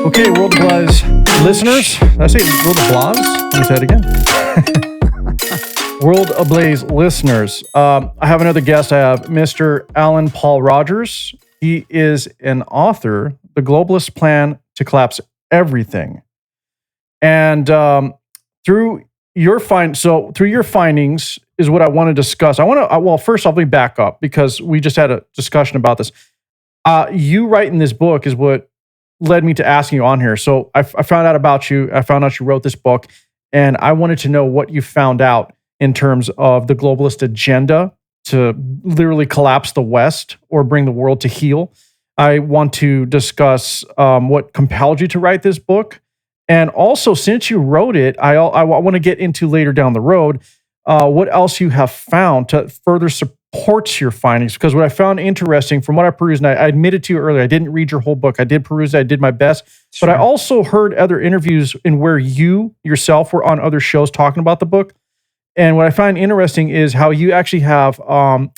Okay, World of Blaz listeners. Did I say World of Blaz? Let me say it again. World of Blaze listeners. I have another guest. I have Mr. Allan Paul Rodgers. He is an author, The Globalist Plan to Collapse Everything. And through your findings is what I want to discuss. First off, let me back up because we just had a discussion about this. You writing this book is what led me to asking you on here. So I found out about you. I found out you wrote this book, and I wanted to know what you found out in terms of the globalist agenda to literally collapse the West or bring the world to heel. I want to discuss what compelled you to write this book. And also, since you wrote it, I want to get into later down the road what else you have found to further support your findings. Because what I found interesting from what I perused, and I admitted to you earlier, I didn't read your whole book. I did peruse it. I did my best. Sure. But I also heard other interviews in where you yourself were on other shows talking about the book. And what I find interesting is how you actually have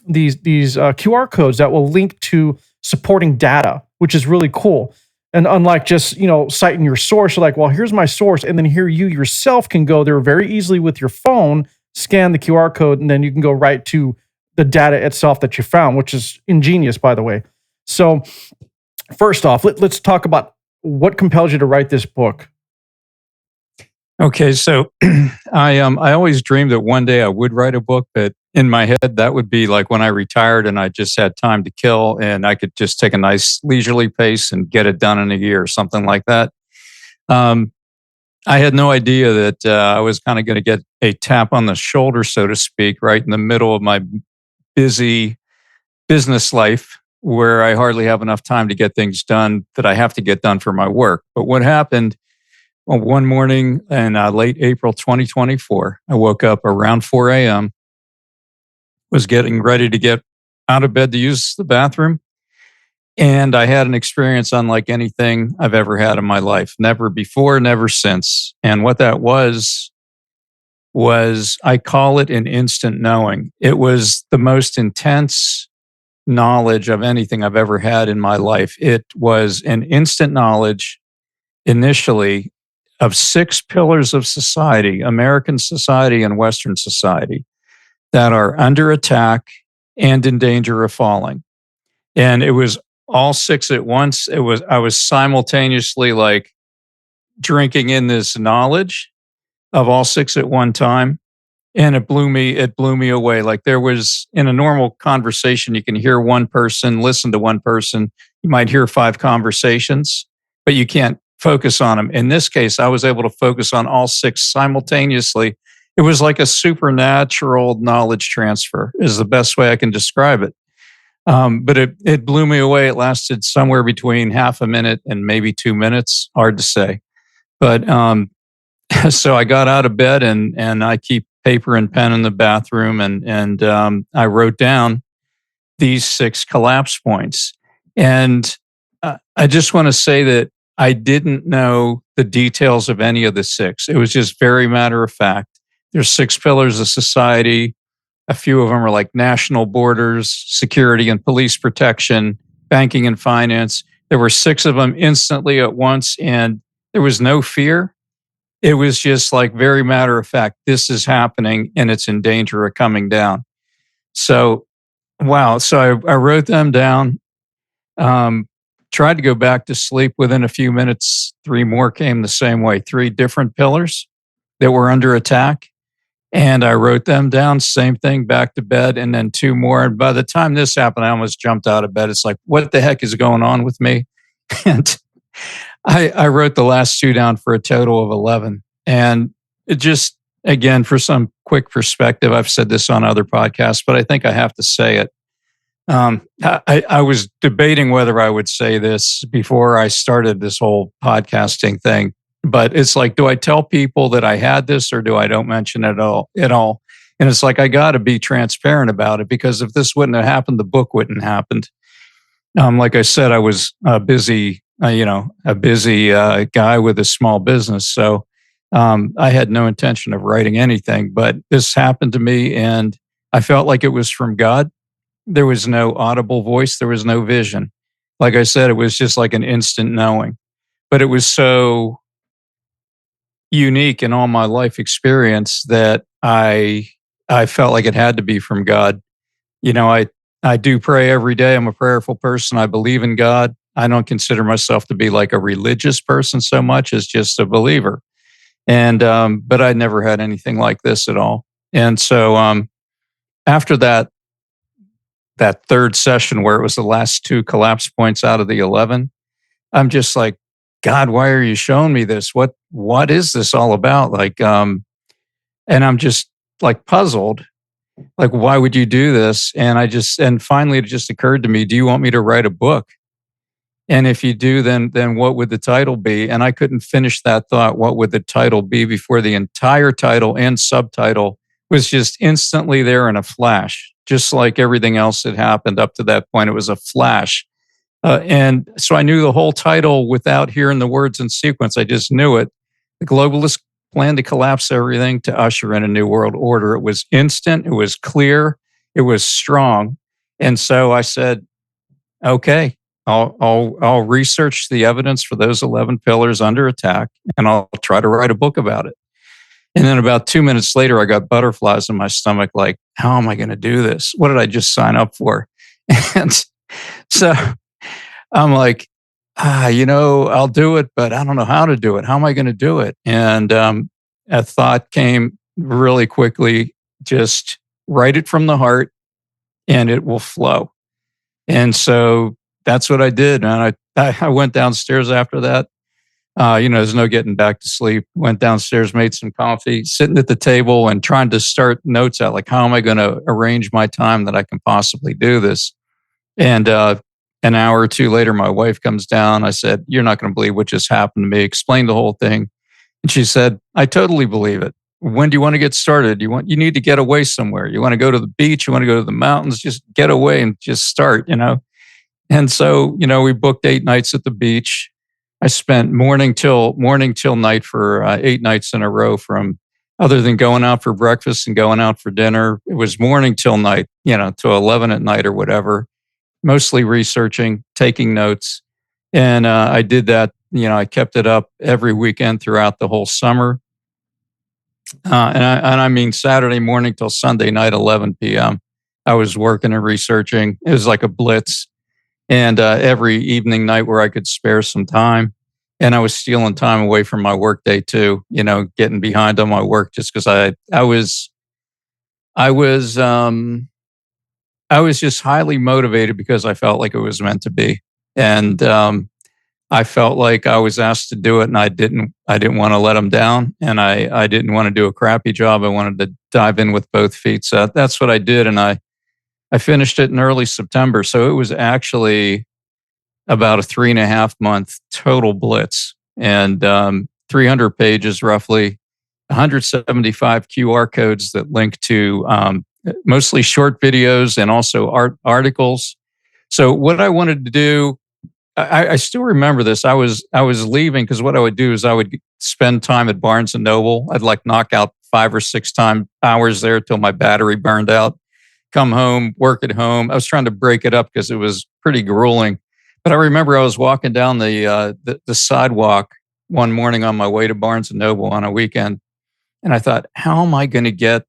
these QR codes that will link to supporting data, which is really cool. And unlike just, citing your source, you're like, well, here's my source. And then here you yourself can go there very easily with your phone, scan the QR code, and then you can go right to the data itself that you found, which is ingenious, by the way. So first off, let's talk about what compels you to write this book. Okay, so I always dreamed that one day I would write a book, but in my head, that would be like when I retired and I just had time to kill and I could just take a nice leisurely pace and get it done in a year or something like that. I had no idea that I was kind of going to get a tap on the shoulder, so to speak, right in the middle of my busy business life where I hardly have enough time to get things done that I have to get done for my work. But what happened one morning in late April 2024, I woke up around 4 a.m., was getting ready to get out of bed to use the bathroom. And I had an experience unlike anything I've ever had in my life. Never before, never since. And what that was I call it an instant knowing. It was the most intense knowledge of anything I've ever had in my life. It was an instant knowledge initially of 6 pillars of society, American society and Western society, that are under attack and in danger of falling. And it was all 6 at once. I was simultaneously like drinking in this knowledge of all 6 at one time. And it blew me away. Like there was, in a normal conversation, you can hear one person, listen to one person. You might hear 5 conversations, but you can't focus on them. In this case, I was able to focus on all 6 simultaneously. It was like a supernatural knowledge transfer is the best way I can describe it. But it blew me away. It lasted somewhere between half a minute and maybe 2 minutes. Hard to say. But so I got out of bed and I keep paper and pen in the bathroom and I wrote down these 6 collapse points. And I just want to say that I didn't know the details of any of the 6. It was just very matter of fact. There's 6 pillars of society. A few of them are like national borders, security and police protection, banking and finance. There were 6 of them instantly at once, and there was no fear. It was just like very matter of fact, this is happening and it's in danger of coming down. So, wow. So I wrote them down, tried to go back to sleep. Within a few minutes, 3 more came the same way, 3 different pillars that were under attack. And I wrote them down, same thing, back to bed, and then 2 more. And by the time this happened, I almost jumped out of bed. It's like, what the heck is going on with me? And I wrote the last 2 down for a total of 11. And it just, again, for some quick perspective, I've said this on other podcasts, but I think I have to say it. I was debating whether I would say this before I started this whole podcasting thing. But it's like, do I tell people that I had this or do I don't mention it at all? And it's like, I got to be transparent about it because if this wouldn't have happened, the book wouldn't have happened. Like I said, I was a busy guy with a small business. So I had no intention of writing anything, but this happened to me and I felt like it was from God. There was no audible voice. There was no vision. Like I said, it was just like an instant knowing. But it was so unique in all my life experience that I felt like it had to be from God. You know, I do pray every day. I'm a prayerful person. I believe in God. I don't consider myself to be like a religious person so much as just a believer. And but I never had anything like this at all. And so after that third session where it was the last two collapse points out of the 11, I'm just like, God, why are you showing me this? What is this all about? Like, and I'm just like puzzled. Like, why would you do this? And finally it just occurred to me, do you want me to write a book? And if you do, then what would the title be? And I couldn't finish that thought. What would the title be before the entire title and subtitle was just instantly there in a flash, just like everything else that happened up to that point. It was a flash. And so I knew the whole title without hearing the words in sequence. I just knew it. The globalists plan to collapse everything to usher in a new world order. It was instant. It was clear. It was strong. And so I said, okay, I'll research the evidence for those 11 pillars under attack, and I'll try to write a book about it. And then about 2 minutes later, I got butterflies in my stomach. Like, how am I going to do this? What did I just sign up for? And so I'm like, I'll do it, but I don't know how to do it. How am I going to do it? And a thought came really quickly: just write it from the heart, and it will flow. And so that's what I did, man. I went downstairs after that. There's no getting back to sleep. Went downstairs, made some coffee, sitting at the table and trying to start notes out. Like, how am I going to arrange my time that I can possibly do this? And an hour or two later, my wife comes down. I said, "You're not going to believe what just happened to me." Explained the whole thing. And she said, "I totally believe it. When do you want to get started? You need to get away somewhere. You want to go to the beach? You want to go to the mountains? Just get away and just start, And so, we booked 8 nights at the beach. I spent morning till night for 8 nights in a row from other than going out for breakfast and going out for dinner. It was morning till night, till 11 at night or whatever, mostly researching, taking notes. And I did that, I kept it up every weekend throughout the whole summer. And I mean, Saturday morning till Sunday night, 11 p.m., I was working and researching. It was like a blitz. And every evening, night where I could spare some time. And I was stealing time away from my work day too, getting behind on my work just because I was I was just highly motivated because I felt like it was meant to be. And I felt like I was asked to do it, and I didn't want to let them down, and I didn't want to do a crappy job. I wanted to dive in with both feet. So that's what I did, and I finished it in early September. So it was actually about a 3.5 month total blitz, and 300 pages roughly, 175 QR codes that link to mostly short videos and also articles. So what I wanted to do, I still remember this. I was leaving because what I would do is I would spend time at Barnes and Noble. I'd like knock out 5 or 6 hours there till my battery burned out. Come home, work at home. I was trying to break it up because it was pretty grueling. But I remember I was walking down the sidewalk one morning on my way to Barnes and Noble on a weekend, and I thought, how am I going to get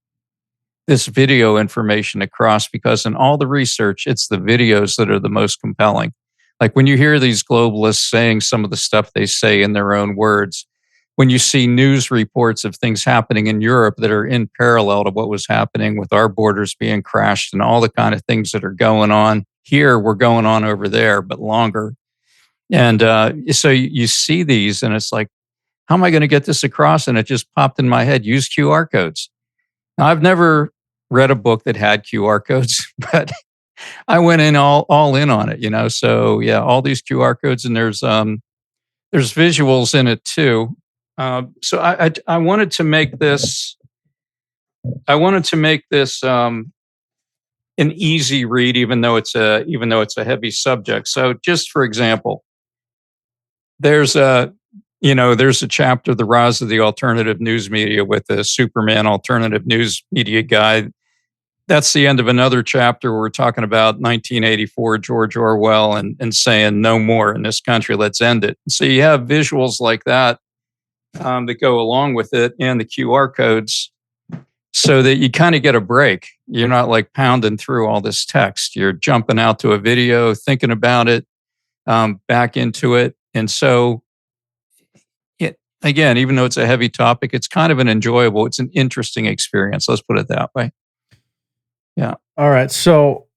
this video information across? Because in all the research, it's the videos that are the most compelling. Like when you hear these globalists saying some of the stuff they say in their own words, when you see news reports of things happening in Europe that are in parallel to what was happening with our borders being crashed and all the kind of things that are going on here, were going on over there, but longer. And so you see these, and it's like, how am I going to get this across? And it just popped in my head: use QR codes. Now, I've never read a book that had QR codes, but I went in all in on it. So yeah, all these QR codes, and there's visuals in it too. So I wanted to make this. I wanted to make this an easy read, even though it's a heavy subject. So, just for example, there's a chapter, "The Rise of the Alternative News Media," with the Superman alternative news media guy. that's the end of another chapter where we're talking about 1984, George Orwell, and saying no more in this country. Let's end it. So you have visuals like that that go along with it, and the QR codes, so that you kind of get a break. You're not like pounding through all this text. You're jumping out to a video, thinking about it, back into it. And so, again, even though it's a heavy topic, it's kind of it's an interesting experience. Let's put it that way. Yeah. All right. So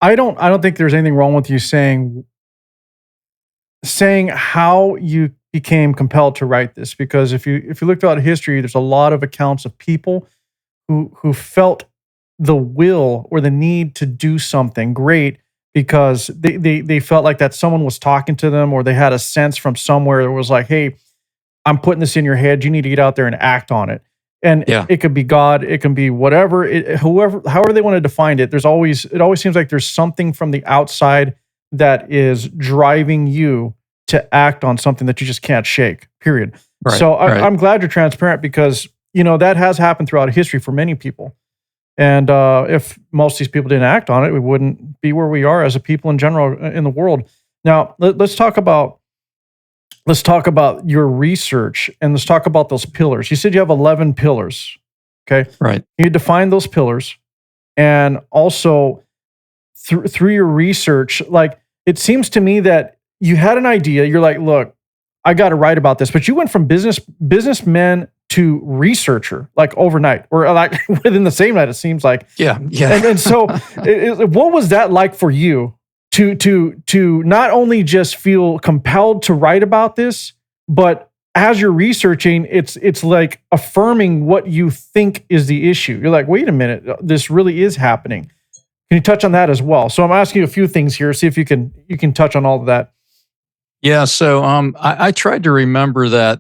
I don't think there's anything wrong with you saying how you became compelled to write this, because if you look throughout history, there's a lot of accounts of people who felt the will or the need to do something great because they felt like that someone was talking to them, or they had a sense from somewhere that was like, hey, I'm putting this in your head. You need to get out there and act on it. And Yeah. it could be God, it can be whatever, however they want to define it. It always seems like there's something from the outside that is driving you to act on something that you just can't shake. Period. Right, So right. I'm glad you're transparent, because that has happened throughout history for many people. And if most of these people didn't act on it, we wouldn't be where we are as a people in general in the world. Now let's talk about your research, and let's talk about those pillars. You said you have 11 pillars. Okay. Right. You define those pillars, and also through your research, like, it seems to me that you had an idea. You're like, look, I got to write about this, but you went from businessman to researcher, like overnight, or like within the same night, it seems like. Yeah. Yeah. And so what was that like for you to not only just feel compelled to write about this, but as you're researching, it's like affirming what you think is the issue. You're like, wait a minute, this really is happening. Can you touch on that as well? So I'm asking you a few things here. See if you can touch on all of that. Yeah. So I tried to remember that.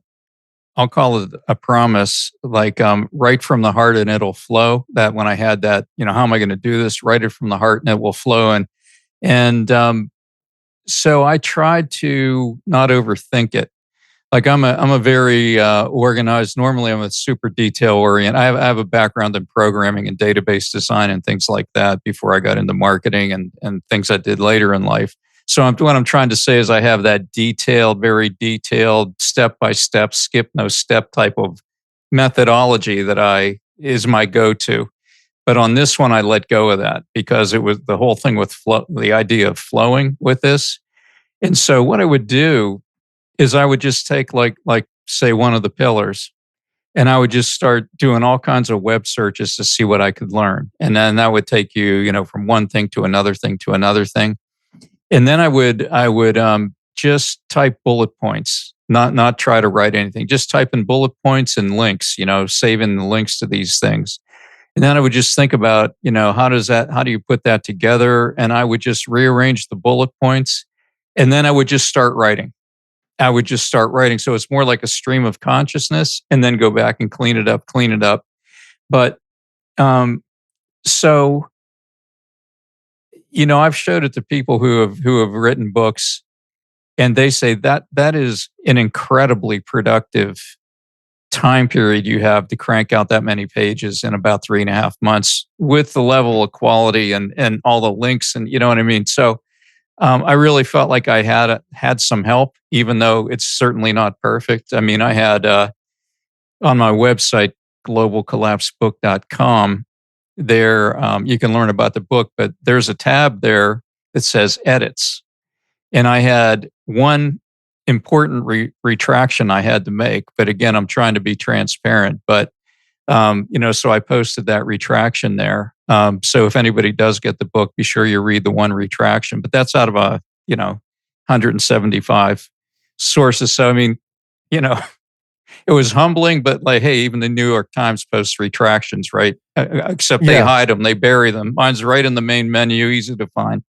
I'll call it a promise, like right from the heart and it'll flow. That when I had that, how am I going to do this? Write it from the heart and it will flow. And so I tried to not overthink it. Like I'm a very organized. Normally, I'm a super detail oriented. I have a background in programming and database design and things like that before I got into marketing and things I did later in life. So what I'm trying to say is I have that very detailed, step by step, skip no step type of methodology that is my go to. But on this one, I let go of that because it was the whole thing with the idea of flowing with this. And so what I would do is I would just take like say one of the pillars, and I would just start doing all kinds of web searches to see what I could learn. And then that would take you, from one thing to another thing to another thing. And then I would just type bullet points, not try to write anything, just type in bullet points and links, saving the links to these things. And then I would just think about, how do you put that together? And I would just rearrange the bullet points, and then I would just start writing. So it's more like a stream of consciousness, and then go back and clean it up. But so I've showed it to people who have written books, and they say that is an incredibly productive time period you have to crank out that many pages in about 3.5 months with the level of quality and all the links, and you know what I mean. So I really felt like I had some help, even though it's certainly not perfect. I mean, I had on my website, globalcollapsebook.com, there you can learn about the book, but there's a tab there that says edits. And I had one important retraction I had to make. But again, I'm trying to be transparent. But, so I posted that retraction there. So if anybody does get the book, be sure you read the one retraction. But that's out of 175 sources. So, I mean, it was humbling, but like, hey, even the New York Times posts retractions, right? Except they hide them, they bury them. Mine's right in the main menu, easy to find.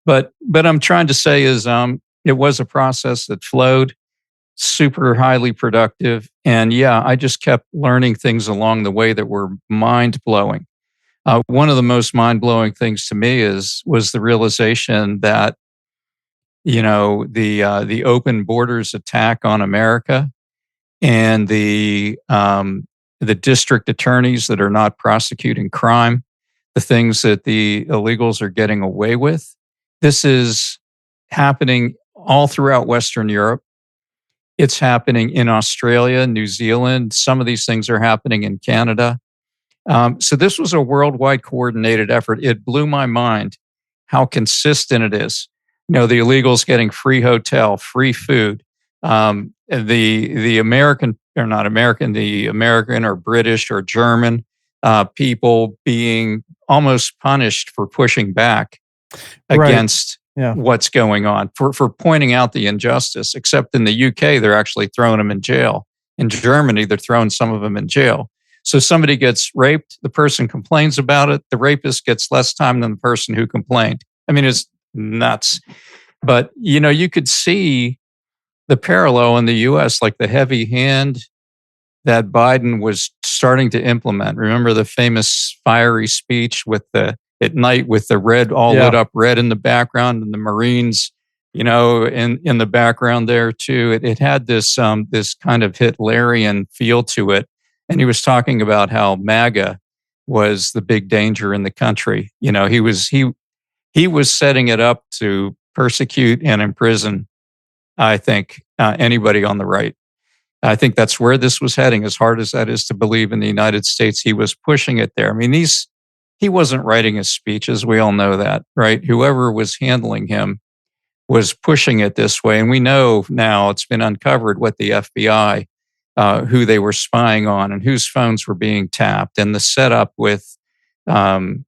But I'm trying to say is it was a process that flowed, super highly productive. And yeah, I just kept learning things along the way that were mind blowing. One of the most mind blowing things to me was the realization that the open borders attack on America and the district attorneys that are not prosecuting crime, the things that the illegals are getting away with. This is happening all throughout Western Europe. It's happening in Australia, New Zealand. Some of these things are happening in Canada. So this was a worldwide coordinated effort. It blew my mind how consistent it is. The illegals getting free hotel, free food. The American or not American, the American or British or German people being almost punished for pushing back Right. against Yeah. what's going on, for pointing out the injustice. Except in the UK, they're actually throwing them in jail. In Germany, they're throwing some of them in jail. So somebody gets raped, the person complains about it, the rapist gets less time than the person who complained. I mean, it's nuts. But, you could see the parallel in the US, like the heavy hand that Biden was starting to implement. Remember the famous fiery speech with at night with the red, all lit up red in the background, and the Marines, in the background there too. It had this kind of Hitlerian feel to it. And he was talking about how MAGA was the big danger in the country. He was setting it up to persecute and imprison, I think, anybody on the right. I think that's where this was heading, as hard as that is to believe in the United States. He was pushing it there. I mean, he wasn't writing his speeches. We all know that, right? Whoever was handling him was pushing it this way. And we know now, it's been uncovered, what the FBI, who they were spying on and whose phones were being tapped, and the setup with the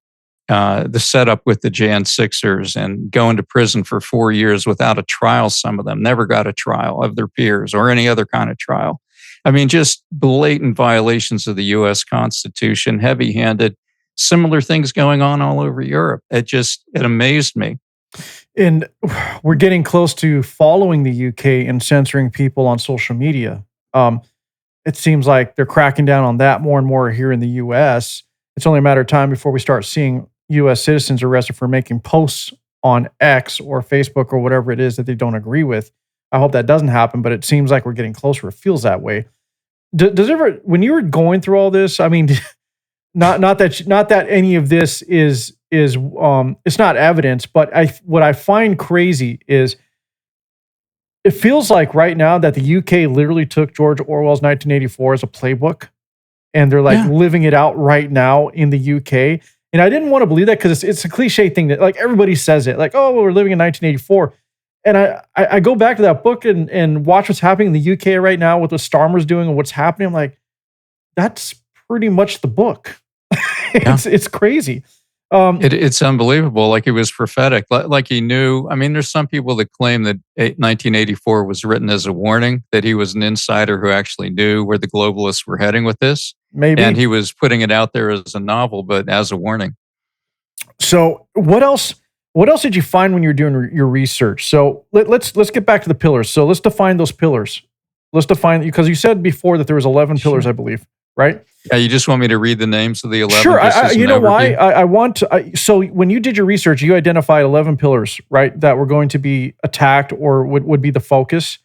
Jan Sixers and going to prison for 4 years without a trial. Some of them never got a trial of their peers or any other kind of trial. I mean, just blatant violations of the U.S. Constitution, heavy-handed, similar things going on all over Europe. It amazed me. And we're getting close to following the UK and censoring people on social media. It seems like they're cracking down on that more and more here in the US. It's only a matter of time before we start seeing US citizens arrested for making posts on X or Facebook or whatever it is that they don't agree with. I hope that doesn't happen, but it seems like we're getting closer. It feels that way. Does it ever, when you were going through all this, I mean, not that any of this is it's not evidence, but what I find crazy is it feels like right now that the UK literally took George Orwell's 1984 as a playbook, and they're like living it out right now in the UK. And I didn't want to believe that because it's a cliche thing that like everybody says it, like, oh, well, we're living in 1984. And I go back to that book and watch what's happening in the UK right now, what the Starmer's doing and what's happening. I'm like, that's pretty much the book. It's crazy. It's unbelievable. Like, it was prophetic. Like he knew. I mean, there's some people that claim that 1984 was written as a warning, that he was an insider who actually knew where the globalists were heading with this. Maybe. And he was putting it out there as a novel, but as a warning. So what else did you find when you were doing your research? So let's get back to the pillars. So let's define those pillars. Let's define, because you said before that there was 11 pillars, I believe, right? Yeah, you just want me to read the names of the 11? Sure. You know why? I want to. So when you did your research, you identified 11 pillars, right, that were going to be attacked or would be the focus.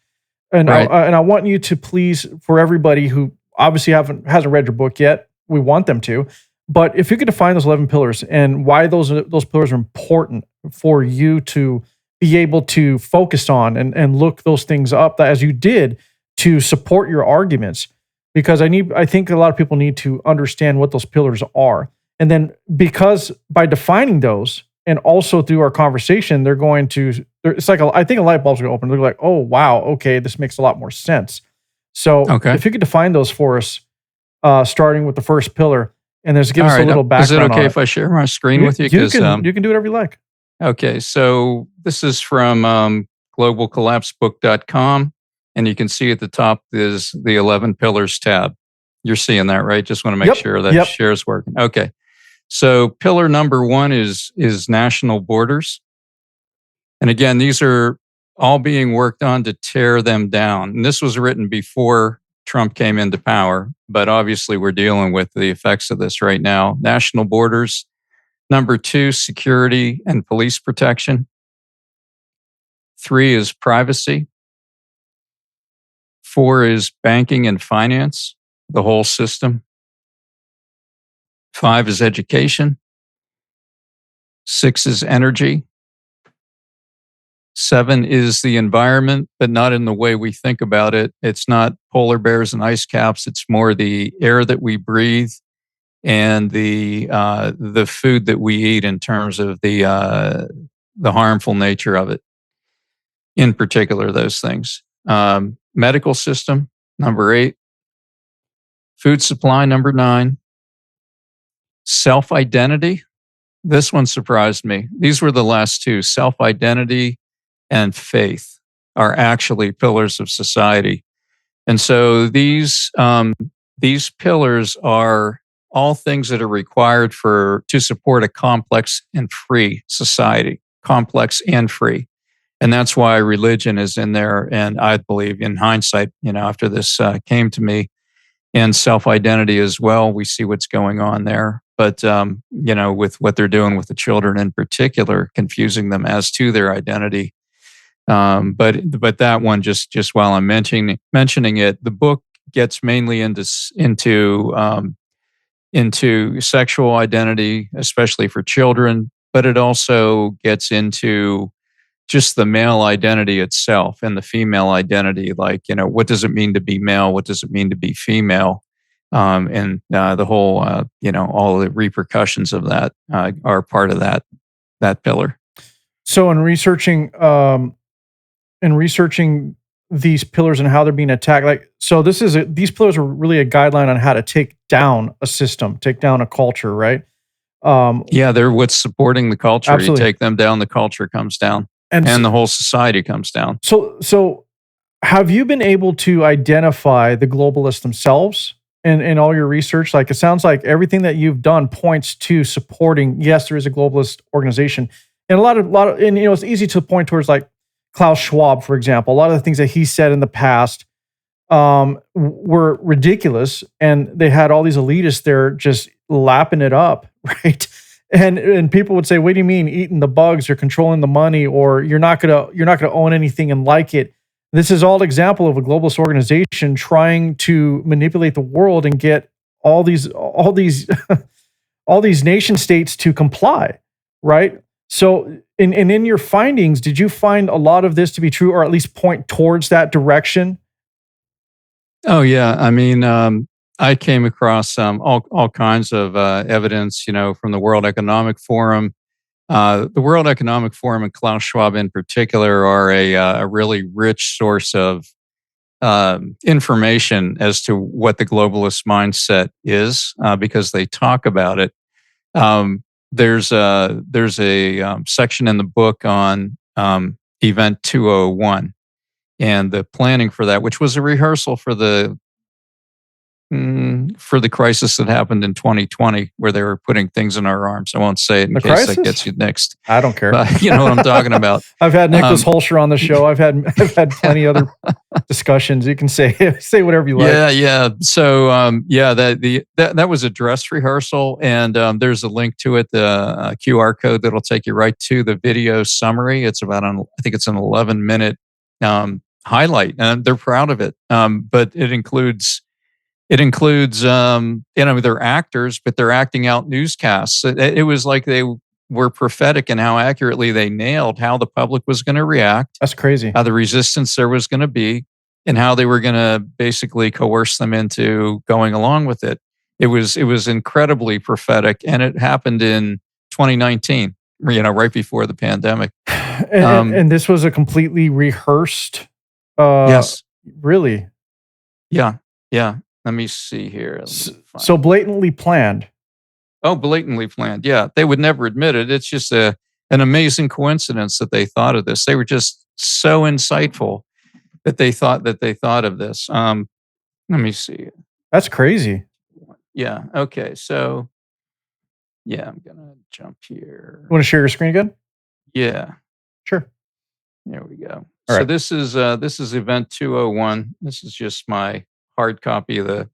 And right. I want you to please, for everybody who obviously hasn't read your book yet, we want them to. But if you could define those 11 pillars and why those pillars are important for you to be able to focus on and look those things up as you did to support your arguments. Because I think a lot of people need to understand what those pillars are. And then because by defining those and also through our conversation, they're going to, it's like, I think a light bulb's going to open. They're like, oh, wow, okay, this makes a lot more sense. So if you could define those for us, starting with the first pillar, and just give us a little background. Is it okay if I share my screen with you? You can do whatever you like. Okay, so this is from globalcollapsebook.com. And you can see at the top is the 11 pillars tab. You're seeing that, right? Just want to make sure that share is working. Okay. So pillar number 1 is national borders. And again, these are all being worked on to tear them down. And this was written before Trump came into power, but obviously we're dealing with the effects of this right now. National borders. Number 2, security and police protection. 3 is privacy. 4 is banking and finance, the whole system. 5 is education. 6 is energy. 7 is the environment, but not in the way we think about it. It's not polar bears and ice caps. It's more the air that we breathe and the food that we eat in terms of the harmful nature of it. In particular, those things. Medical system, number 8. Food supply, number 9. Self-identity. This one surprised me. These were the last two. Self-identity and faith are actually pillars of society. And so these pillars are all things that are required to support a complex and free society, complex and free. And that's why religion is in there. And I believe in hindsight, after this came to me, and self-identity as well, we see what's going on there. But, with what they're doing with the children in particular, confusing them as to their identity. But that one, just while I'm mentioning it, the book gets mainly into sexual identity, especially for children, but it also gets into just the male identity itself and the female identity. Like, what does it mean to be male? What does it mean to be female? And the whole, all the repercussions of that are part of that pillar. So in researching these pillars and how they're being attacked, these pillars are really a guideline on how to take down a system, take down a culture, right? They're what's supporting the culture. Absolutely. You take them down, the culture comes down, and the whole society comes down. So have you been able to identify the globalists themselves in all your research? Like, it sounds like everything that you've done points to supporting, yes, there is a globalist organization. And a lot of, it's easy to point towards, like, Klaus Schwab, for example. A lot of the things that he said in the past were ridiculous, and they had all these elitists there just lapping it up, right? And people would say, "What do you mean eating the bugs or controlling the money, or you're not gonna own anything and like it?" This is all example of a globalist organization trying to manipulate the world and get all these all these nation states to comply, right? So, in your findings, did you find a lot of this to be true, or at least point towards that direction? Oh yeah, I mean, I came across all kinds of evidence, from the World Economic Forum. The World Economic Forum and Klaus Schwab in particular are a really rich source of information as to what the globalist mindset is, because they talk about it. There's a section in the book on Event 201 and the planning for that, which was a rehearsal for the crisis that happened in 2020, where they were putting things in our arms. I won't say it in case that gets you next. I don't care. You know what I'm talking about. I've had Nicholas Holscher on the show. I've had plenty other discussions. You can say whatever you like. Yeah. So that was a dress rehearsal, and there's a link to it, the QR code that'll take you right to the video summary. It's about I think it's an 11-minute highlight, and they're proud of it. But it includes they're actors, but they're acting out newscasts. It was like they were prophetic in how accurately they nailed how the public was going to react. That's crazy. How the resistance there was going to be, and how they were going to basically coerce them into going along with it. It was incredibly prophetic, and it happened in 2019, right before the pandemic. And this was a completely rehearsed. Yes. Really? Yeah. Let me see here. So blatantly planned. Oh, blatantly planned. Yeah. They would never admit it. It's just an amazing coincidence that they thought of this. They were just so insightful that they thought of this. Let me see. That's crazy. Yeah. Okay. So, yeah, I'm going to jump here. You want to share your screen again? Yeah. Sure. There we go. All right. This is Event 201. This is just my hard copy of the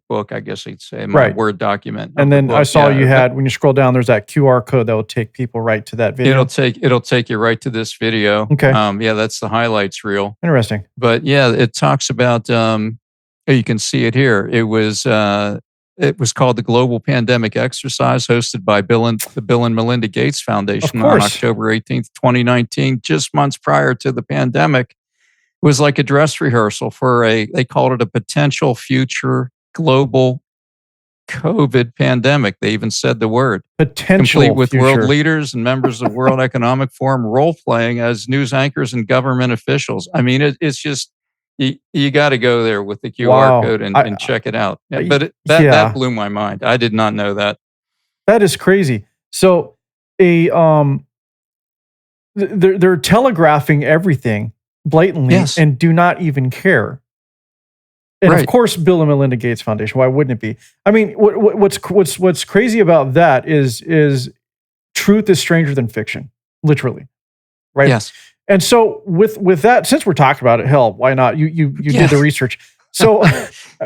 book, I guess you'd say, my Word document. And then I saw you had, when you scroll down, there's that QR code that will take people right to that video. It'll take you right to this video. Okay. That's the highlights reel. Interesting. But yeah, it talks about, you can see it here. It was it was called the Global Pandemic Exercise, hosted by the Bill and Melinda Gates Of Foundation on course. October 18th, 2019, just months prior to the pandemic. It was like a dress rehearsal for they called it a potential future global COVID pandemic. They even said the word. Complete Potential with world future. leaders and members of World Economic Forum role playing as news anchors and government officials. I mean, it's just you got to go there with the QR Wow. code and check it out. But that Yeah, blew my mind. I did not know that. that is crazy. So a they're telegraphing everything blatantly Yes, and do not even care. And of right. course, Bill and Melinda Gates Foundation. Why wouldn't it be? I mean, what's crazy about that is truth is stranger than fiction, literally, right? Yes, And so with that, since we're talking about it, hell, why not? You yeah. did the research. So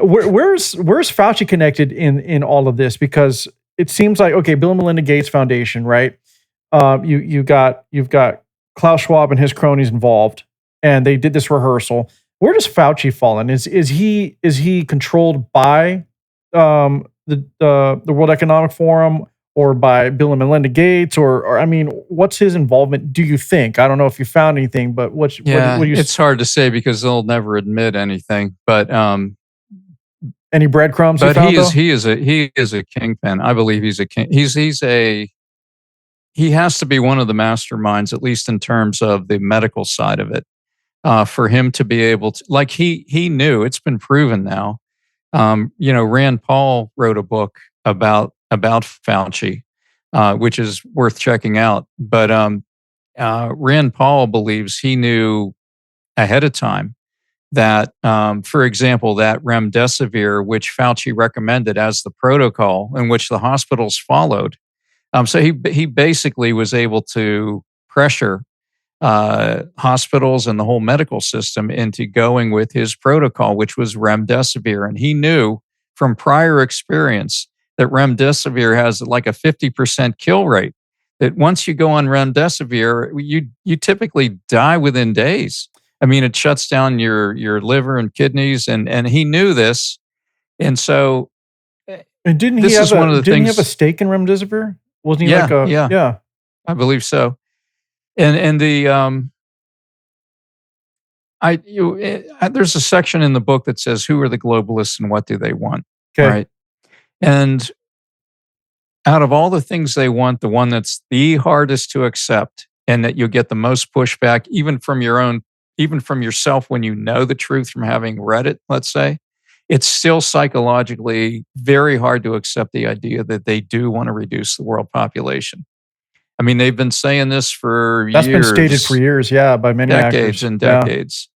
where's Fauci connected in all of this? Because it seems like, okay, Bill and Melinda Gates Foundation, right? You've got Klaus Schwab and his cronies involved, and they did this rehearsal. Where does Fauci fall in? Is he controlled by the World Economic Forum or by Bill and Melinda Gates, or I mean, what's his involvement? Do you think? I don't know if you found anything, but what Yeah, do you it's hard to say because they'll never admit anything. any breadcrumbs you But found though? he is a kingpin. I believe he's a king. He has to be one of the masterminds, at least in terms of the medical side of it. For him to be able to, like he knew, it's been proven now. Rand Paul wrote a book about Fauci, which is worth checking out. But Rand Paul believes he knew ahead of time that, for example, that remdesivir, which Fauci recommended as the protocol, in which the hospitals followed. So he basically was able to pressure hospitals and the whole medical system into going with his protocol, which was remdesivir. And he knew from prior experience that remdesivir has like a 50% kill rate. That once you go on remdesivir, you typically die within days. I mean, it shuts down your liver and kidneys, and he knew this. And so And this is one of the didn't he have a things. stake in remdesivir? Wasn't he like Yeah, a yeah, yeah? I believe so. And the there's a section in the book that says who are the globalists and what do they want, Okay. right? And out of all the things they want, the one that's the hardest to accept and that you'll get the most pushback, even from yourself when you know the truth from having read it, let's say, it's still psychologically very hard to accept the idea that they do want to reduce the world population. I mean, they've been saying this for That's been stated for years, years, yeah, by many decades actors. and Yeah. decades.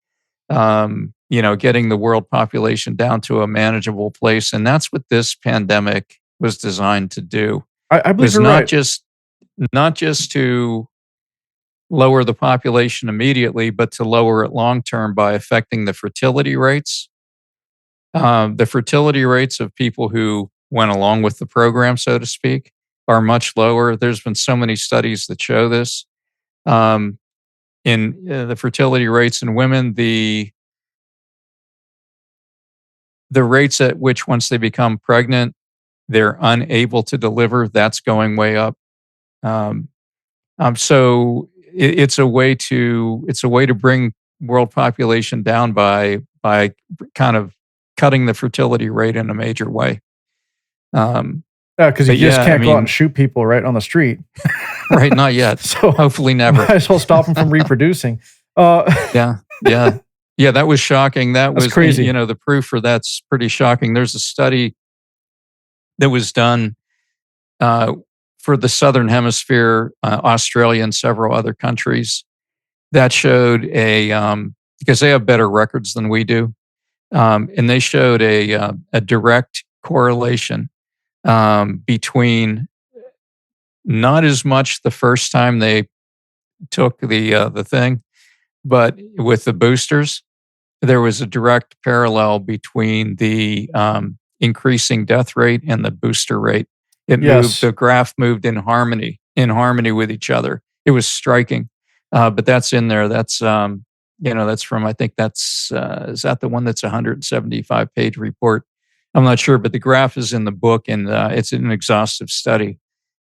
Getting the world population down to a manageable place. And that's what this pandemic was designed to do. I It believe was you're right. not just to lower the population immediately, but to lower it long term by affecting the fertility rates. The fertility rates of people who went along with the program, so to speak, are much lower. There's been so many studies that show this. In the fertility rates in women, the rates at which once they become pregnant, they're unable to deliver, that's going way up. Um, so it's a way to bring world population down by kind of cutting the fertility rate in a major way. Yeah, because you But just yeah, I can't go out and mean, shoot people right on the street. right, not yet. So Hopefully never. might as well stop them from reproducing. Yeah, yeah, yeah. That was shocking. That That's was, crazy. the proof for that's pretty shocking. There's a study that was done uh, for the Southern Hemisphere, Australia, and several other countries that showed because they have better records than we do, and they showed a direct correlation between not as much the first time they took the thing, but with the boosters, there was a direct parallel between the increasing death rate and the booster rate. Yes. The graph moved in harmony with each other. It was striking. But that's in there. That's from, I think is that the one that's a 175-page report. I'm not sure, but the graph is in the book, and it's an exhaustive study.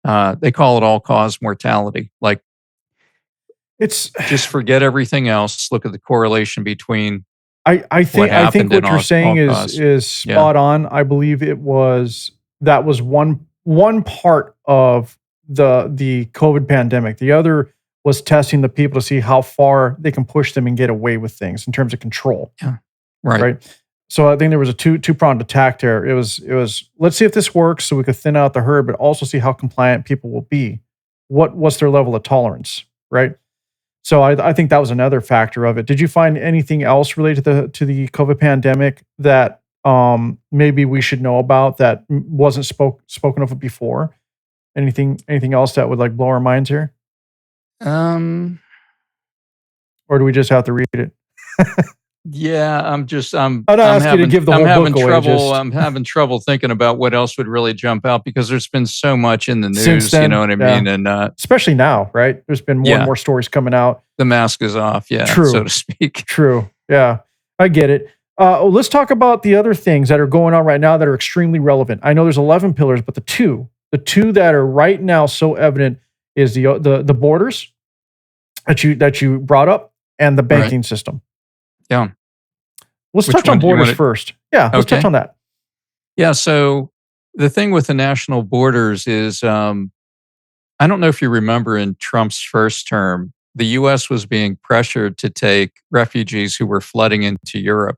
They call it all-cause mortality. Like, It's just forget everything else. Look at the correlation between I what think happened and what you're all saying cause. is Yeah, spot on. I believe that was one part of the COVID pandemic. The other was testing the people to see how far they can push them and get away with things in terms of control, yeah, right. right? So I think there was a two-pronged attack there. It was let's see if this works so we could thin out the herd, but also see how compliant people will be. What's their level of tolerance, right? So I think that was another factor of it. Did you find anything else related to the COVID pandemic that maybe we should know about that wasn't spoken of before? Anything else that would like blow our minds here, Um, or do we just have to read it? yeah, I'm not asking you to give the I'm whole book having away. trouble. Just I'm having trouble thinking about what else would really jump out because there's been so much in the since news. You know then, what I yeah, mean? And especially now, right? There's been more and yeah, more stories coming out. the mask is off. Yeah, so True, to speak. true, yeah, I get it. Let's talk about the other things that are going on right now that are extremely relevant. I know there's 11 pillars, but the two that are right now so evident is the borders that you brought up and the Right. banking system. Yeah. Let's Which touch one on do you borders want to? first. Yeah, let's touch Okay. on that. Yeah. So the thing with the national borders is, I don't know if you remember in Trump's first term, the U.S. was being pressured to take refugees who were flooding into Europe.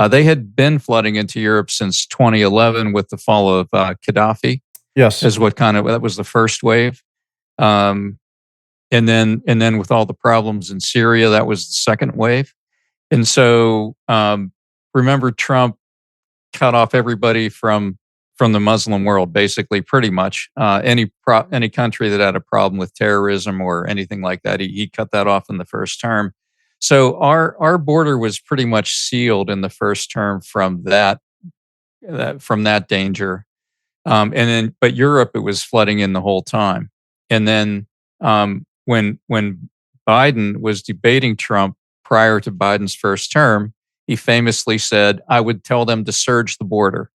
They had been flooding into Europe since 2011 with the fall of Gaddafi, Yes. is what that was the first wave. Um, and then with all the problems in Syria, that was the second wave. And so, remember, Trump cut off everybody from the Muslim world, basically, pretty much any country that had a problem with terrorism or anything like that. He cut that off in the first term. So our border was pretty much sealed in the first term from that danger. But Europe, it was flooding in the whole time. And then when Biden was debating Trump prior to Biden's first term, he famously said, "I would tell them to surge the border,"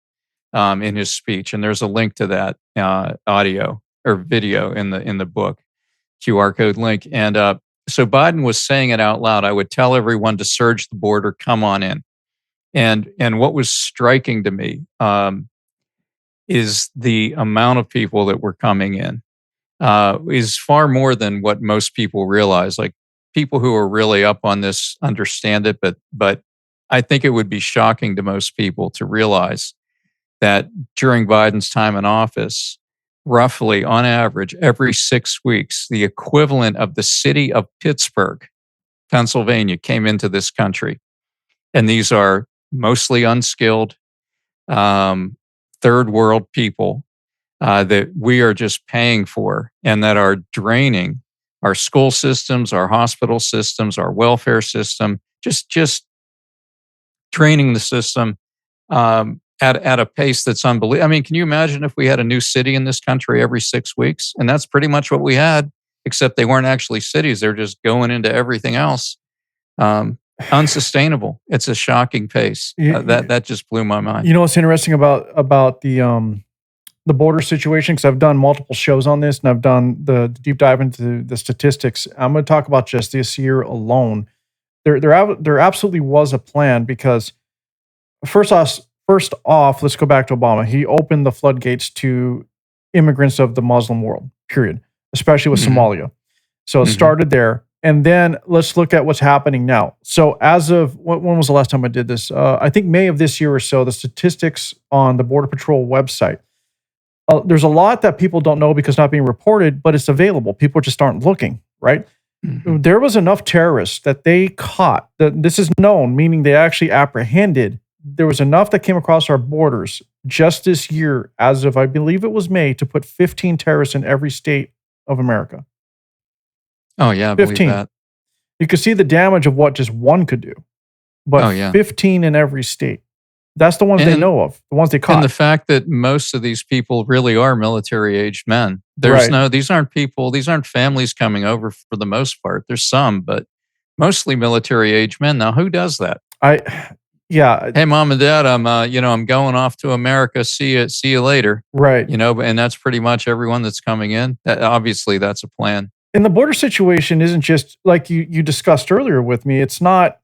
in his speech. And there's a link to that audio or video in the book, QR code link. And so Biden was saying it out loud. I would tell everyone to surge the border, come on in. And what was striking to me is the amount of people that were coming in is far more than what most people realize. Like, people who are really up on this understand it, but I think it would be shocking to most people to realize that during Biden's time in office, roughly on average, every 6 weeks, the equivalent of the city of Pittsburgh, Pennsylvania, came into this country. And these are mostly unskilled, third world people that we are just paying for and that are draining our school systems, our hospital systems, our welfare system, just draining the system at a pace that's unbelievable. I mean, can you imagine if we had a new city in this country every 6 weeks? And that's pretty much what we had, except they weren't actually cities. They're just going into everything else. Unsustainable. It's a shocking pace. That just blew my mind. You know what's interesting about the border situation, because I've done multiple shows on this and I've done the deep dive into the statistics. I'm going to talk about just this year alone. There absolutely was a plan, because first off, let's go back to Obama. He opened the floodgates to immigrants of the Muslim world, period, especially with Mhm. Somalia. So it Mhm. started there. And then let's look at what's happening now. So as of when was the last time I did this? I think May of this year or so, the statistics on the Border Patrol website. There's a lot that people don't know because it's not being reported, but it's available. People just aren't looking, right? Mhm. There was enough terrorists that they caught. That this is known, meaning they actually apprehended. There was enough that came across our borders just this year, as of I believe it was May, to put 15 terrorists in every state of America. Oh yeah, I believe 15. that. You could see the damage of what just one could do, but Oh yeah. 15 in every state. That's the ones they And know of, the ones they and the caught. fact that most of these people really are military aged men. Right. These aren't people, these aren't families coming over for the most part. There's some, but mostly military aged men. Now, who does that? I Yeah, Hey, mom and dad, I'm going off to America. See you later. right. And that's pretty much everyone that's coming in. Obviously, that's a plan. And the border situation isn't just like you discussed earlier with me. It's not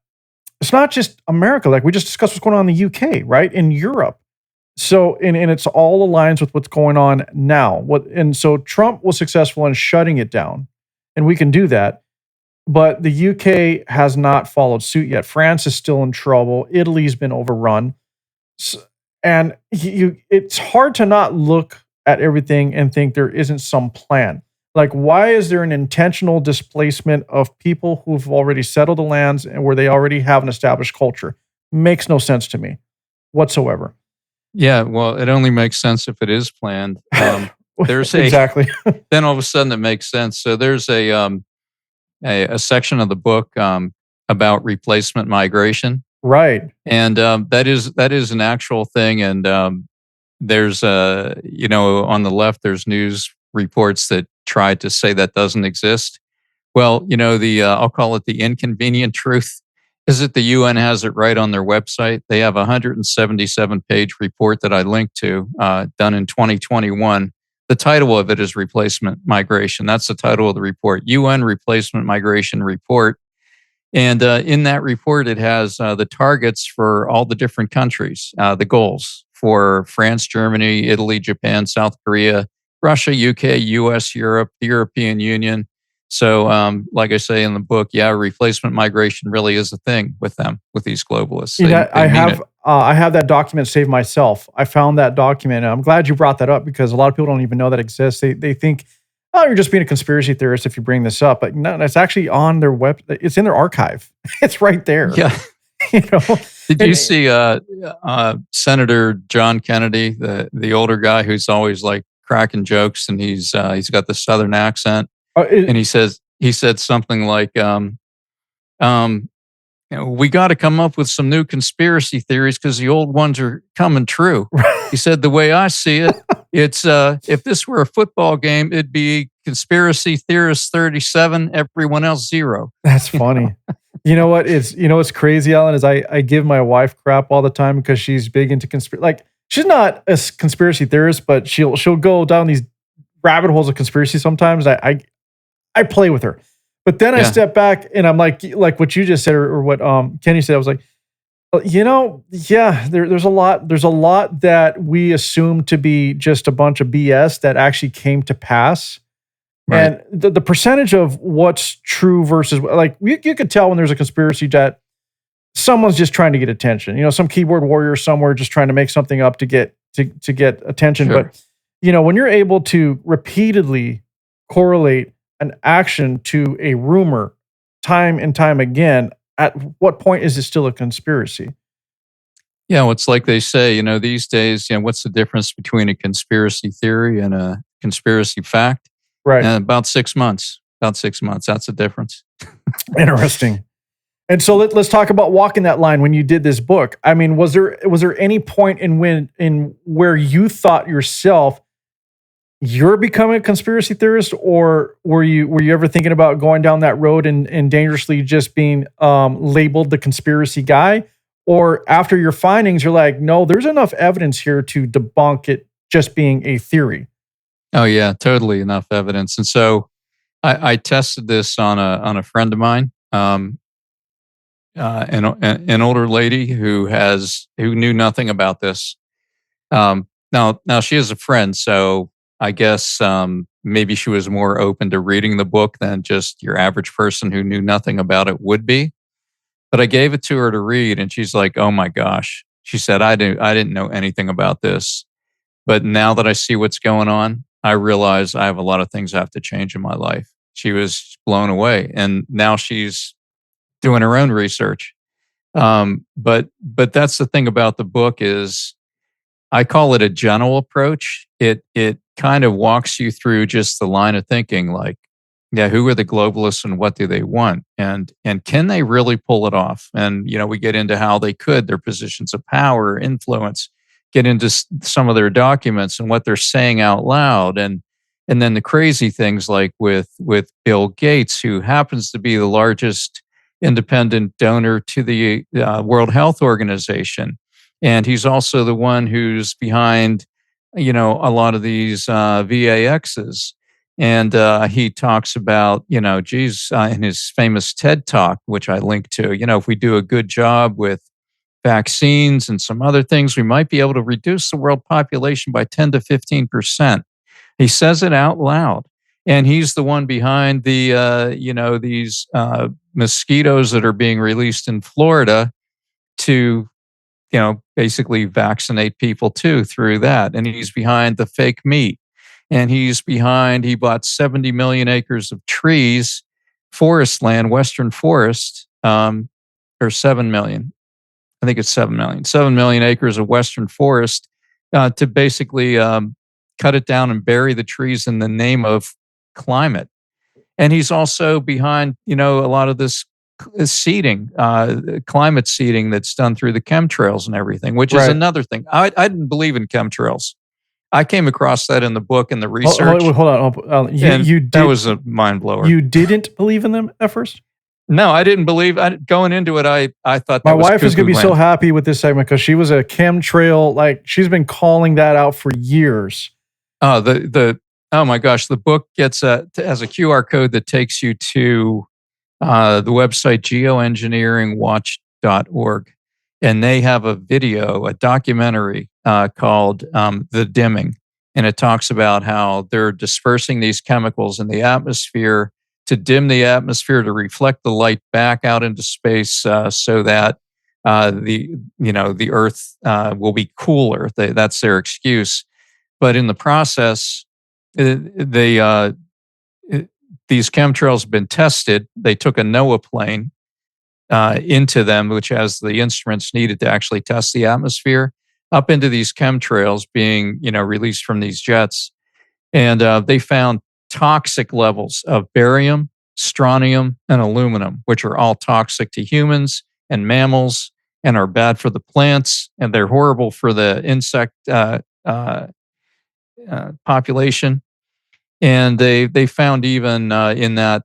just America. Like we just discussed what's going on in the UK, right? In Europe. So and it's all aligns with what's going on now. So Trump was successful in shutting it down, and we can do that. But the UK has not followed suit yet. France is still in trouble. Italy's been overrun. S and it's hard to not look at everything and think there isn't some plan. Like, why is there an intentional displacement of people who've already settled the lands and where they already have an established culture? Makes no sense to me whatsoever. Yeah, well, it only makes sense if it is planned. There's a Exactly. then all of a sudden it makes sense. So there's a section of the book about replacement migration, Right. and that is an actual thing. And there's on the left there's news reports that try to say that doesn't exist. Well, the I'll call it the inconvenient truth is that the UN has it right on their website. They have a 177-page report that I linked to, done in 2021. The title of it is Replacement Migration. That's the title of the report, UN Replacement Migration Report. And in that report, it has the targets for all the different countries, the goals for France, Germany, Italy, Japan, South Korea, Russia, UK, US, Europe, the European Union. So, like I say in the book, yeah, replacement migration really is a thing with them, with these globalists. You know, They mean it. I have that document saved myself. I found that document, and I'm glad you brought that up because a lot of people don't even know that exists. They think, oh, you're just being a conspiracy theorist if you bring this up, but no, it's actually on their web. It's in their archive. It's right there. Yeah. You know, Did and you see Senator John Kennedy, the older guy who's always like cracking jokes, and he's got the Southern accent, and it, he said something like, um, we got to come up with some new conspiracy theories because the old ones are coming true. He said, the way I see it, it's if this were a football game, it'd be conspiracy theorist 37, everyone else 0. That's funny. What's crazy, Alan, is I give my wife crap all the time because she's big into conspiracy. Like she's not a conspiracy theorist, but she'll go down these rabbit holes of conspiracy sometimes. I play with her. But then I Yeah, step back and I'm like what you just said or what Kenny said. I was like, yeah, there's a lot that we assume to be just a bunch of BS that actually came to pass. right. And the percentage of what's true versus like you could tell when there's a conspiracy that someone's just trying to get attention. Some keyboard warrior somewhere just trying to make something up to get attention. Sure. But when you're able to repeatedly correlate an action to a rumor time and time again, at what point is it still a conspiracy? Yeah, well, it's like they say, these days, what's the difference between a conspiracy theory and a conspiracy fact? Right. About 6 months. About 6 months. That's the difference. Interesting. And so let's talk about walking that line when you did this book. I mean, was there any point in where you thought yourself you're becoming a conspiracy theorist, or were you ever thinking about going down that road and dangerously just being labeled the conspiracy guy? Or after your findings, you're like, no, there's enough evidence here to debunk it just being a theory. Oh yeah, totally enough evidence. And so I tested this on a friend of mine, an older lady who knew nothing about this. Now she is a friend, so I guess maybe she was more open to reading the book than just your average person who knew nothing about it would be. But I gave it to her to read, and she's like, "Oh my gosh!" She said, I didn't know anything about this, but now that I see what's going on, I realize I have a lot of things I have to change in my life." She was blown away, and now she's doing her own research. But that's the thing about the book is I call it a gentle approach. It kind of walks you through just the line of thinking, like, yeah, who are the globalists and what do they want, and can they really pull it off? And we get into how they could, their positions of power, influence, get into some of their documents and what they're saying out loud, and then the crazy things like with Bill Gates, who happens to be the largest independent donor to the World Health Organization. And he's also the one who's behind, a lot of these VAXs. And he talks about, in his famous TED talk, which I link to, if we do a good job with vaccines and some other things, we might be able to reduce the world population by 10 to 15%. He says it out loud. And he's the one behind these mosquitoes that are being released in Florida to, basically vaccinate people too through that. And he's behind the fake meat. And he bought 70 million acres of trees, forest land, Western forest, or 7 million. I think it's 7 million. 7 million acres of Western forest to basically cut it down and bury the trees in the name of climate. And he's also behind, a lot of this seeding, climate seeding that's done through the chemtrails and everything, which is another thing. I didn't believe in chemtrails. I came across that in the book and the research. Hold on. You did, that was a mind blower. You didn't believe in them at first? No, I didn't believe. Going into it, I thought that my wife is going to be so happy with this segment because she was a chemtrail. Like, she's been calling that out for years. Oh, oh my gosh, the book has a QR code that takes you to the website geoengineeringwatch.org, and they have a documentary called "The Dimming," and it talks about how they're dispersing these chemicals in the atmosphere to dim the atmosphere, to reflect the light back out into space, so that the Earth will be cooler. That's their excuse. But in the process, these chemtrails have been tested. They took a NOAA plane into them, which has the instruments needed to actually test the atmosphere, up into these chemtrails being released from these jets, and they found toxic levels of barium, strontium, and aluminum, which are all toxic to humans and mammals and are bad for the plants, and they're horrible for the insect population. And they found even in that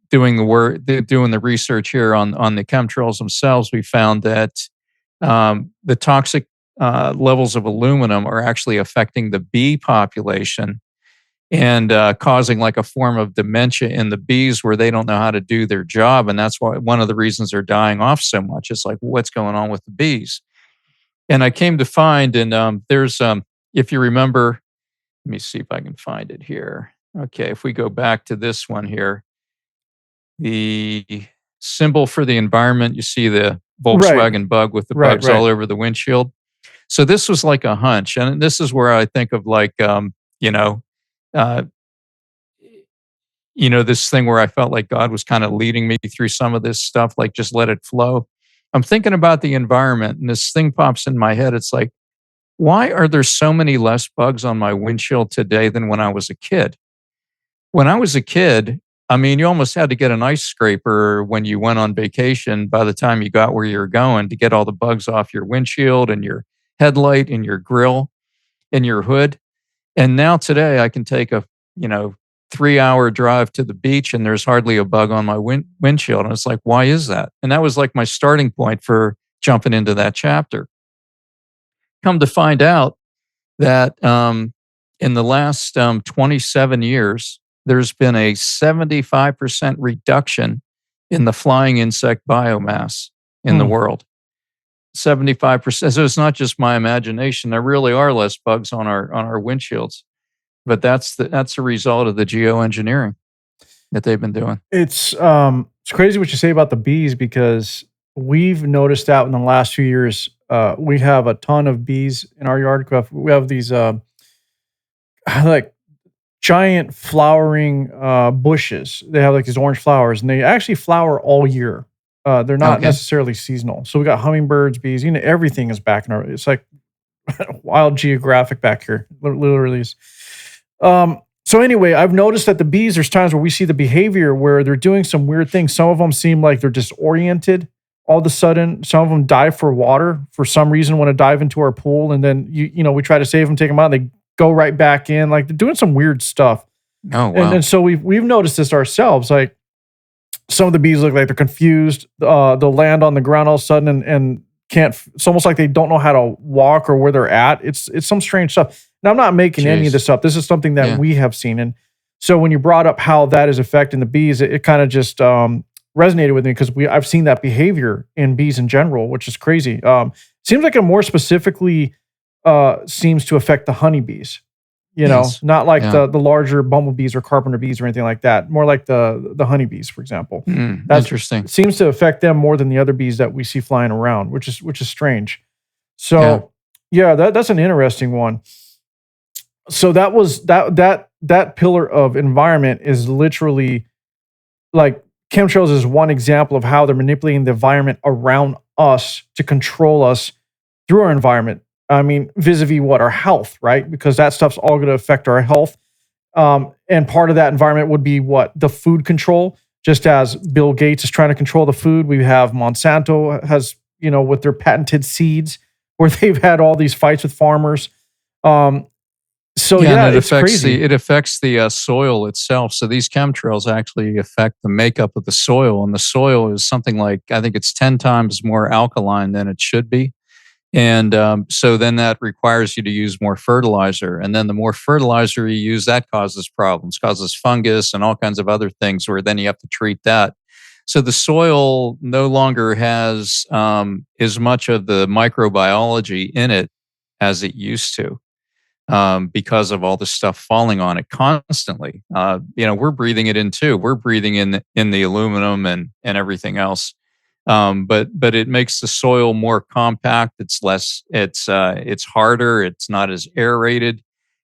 doing the research here on the chemtrails themselves, we found that the toxic levels of aluminum are actually affecting the bee population and causing like a form of dementia in the bees where they don't know how to do their job. And that's why one of the reasons they're dying off so much. It's like, what's going on with the bees? And I came to find, and there's, if you remember, let me see if I can find it here. Okay, if we go back to this one here, the symbol for the environment, you see the Volkswagen bug with the bugs all over the windshield. So this was like a hunch. And this is where I think of like, this thing where I felt like God was kind of leading me through some of this stuff, like just let it flow. I'm thinking about the environment and this thing pops in my head. It's like, why are there so many less bugs on my windshield today than when I was a kid? When I was a kid, I mean, you almost had to get an ice scraper when you went on vacation by the time you got where you were going to get all the bugs off your windshield and your headlight and your grill and your hood. And now today I can take a, 3-hour drive to the beach and there's hardly a bug on my windshield. And it's like, why is that? And that was like my starting point for jumping into that chapter. Come to find out that in the last 27 years, there's been a 75% reduction in the flying insect biomass in the world. 75%. So it's not just my imagination. There really are less bugs on our windshields. But that's the result of the geoengineering that they've been doing. It's crazy what you say about the bees because we've noticed out in the last few years. We have a ton of bees in our yard. We have these like giant flowering bushes. They have like these orange flowers, and they actually flower all year. They're not necessarily seasonal. So we got hummingbirds, bees. Everything is back in our. It's like wild geographic back here. Literally is. So anyway, I've noticed that the bees, there's times where we see the behavior where they're doing some weird things. Some of them seem like they're disoriented. All of a sudden, some of them dive for water for some reason, want to dive into our pool. And then, we try to save them, take them out. And they go right back in. Like they're doing some weird stuff. Oh, wow. And so we've noticed this ourselves. Like some of the bees look like they're confused. They'll land on the ground all of a sudden and can't. It's almost like they don't know how to walk or where they're at. It's some strange stuff. Now I'm not making any of Jeez. this up. This is something that Yeah. we have seen. And so when you brought up how that is affecting the bees, it kind of just resonated with me because I've seen that behavior in bees in general, which is crazy. Seems like it more specifically seems to affect the honeybees. Yes. Not like Yeah. the larger bumblebees or carpenter bees or anything like that. More like the honeybees, for example. Interesting. It seems to affect them more than the other bees that we see flying around, which is strange. So yeah, that's an interesting one. So that was that pillar of environment is literally like chemtrails is one example of how they're manipulating the environment around us to control us through our environment. I mean, vis-a-vis what? Our health, right? Because that stuff's all going to affect our health. And part of that environment would be what? The food control. Just as Bill Gates is trying to control the food, we have Monsanto has, with their patented seeds, where they've had all these fights with farmers. So yeah, and it it's affects crazy. it affects the soil itself. So these chemtrails actually affect the makeup of the soil, and the soil is something like, I think it's 10 times more alkaline than it should be. And so then that requires you to use more fertilizer. And then the more fertilizer you use, that causes problems, causes fungus and all kinds of other things where then you have to treat that. So the soil no longer has as much of the microbiology in it as it used to, because of all the stuff falling on it constantly. We're breathing it in too. We're breathing in the aluminum and everything else. But it makes the soil more compact. It's less. It's harder. It's not as aerated,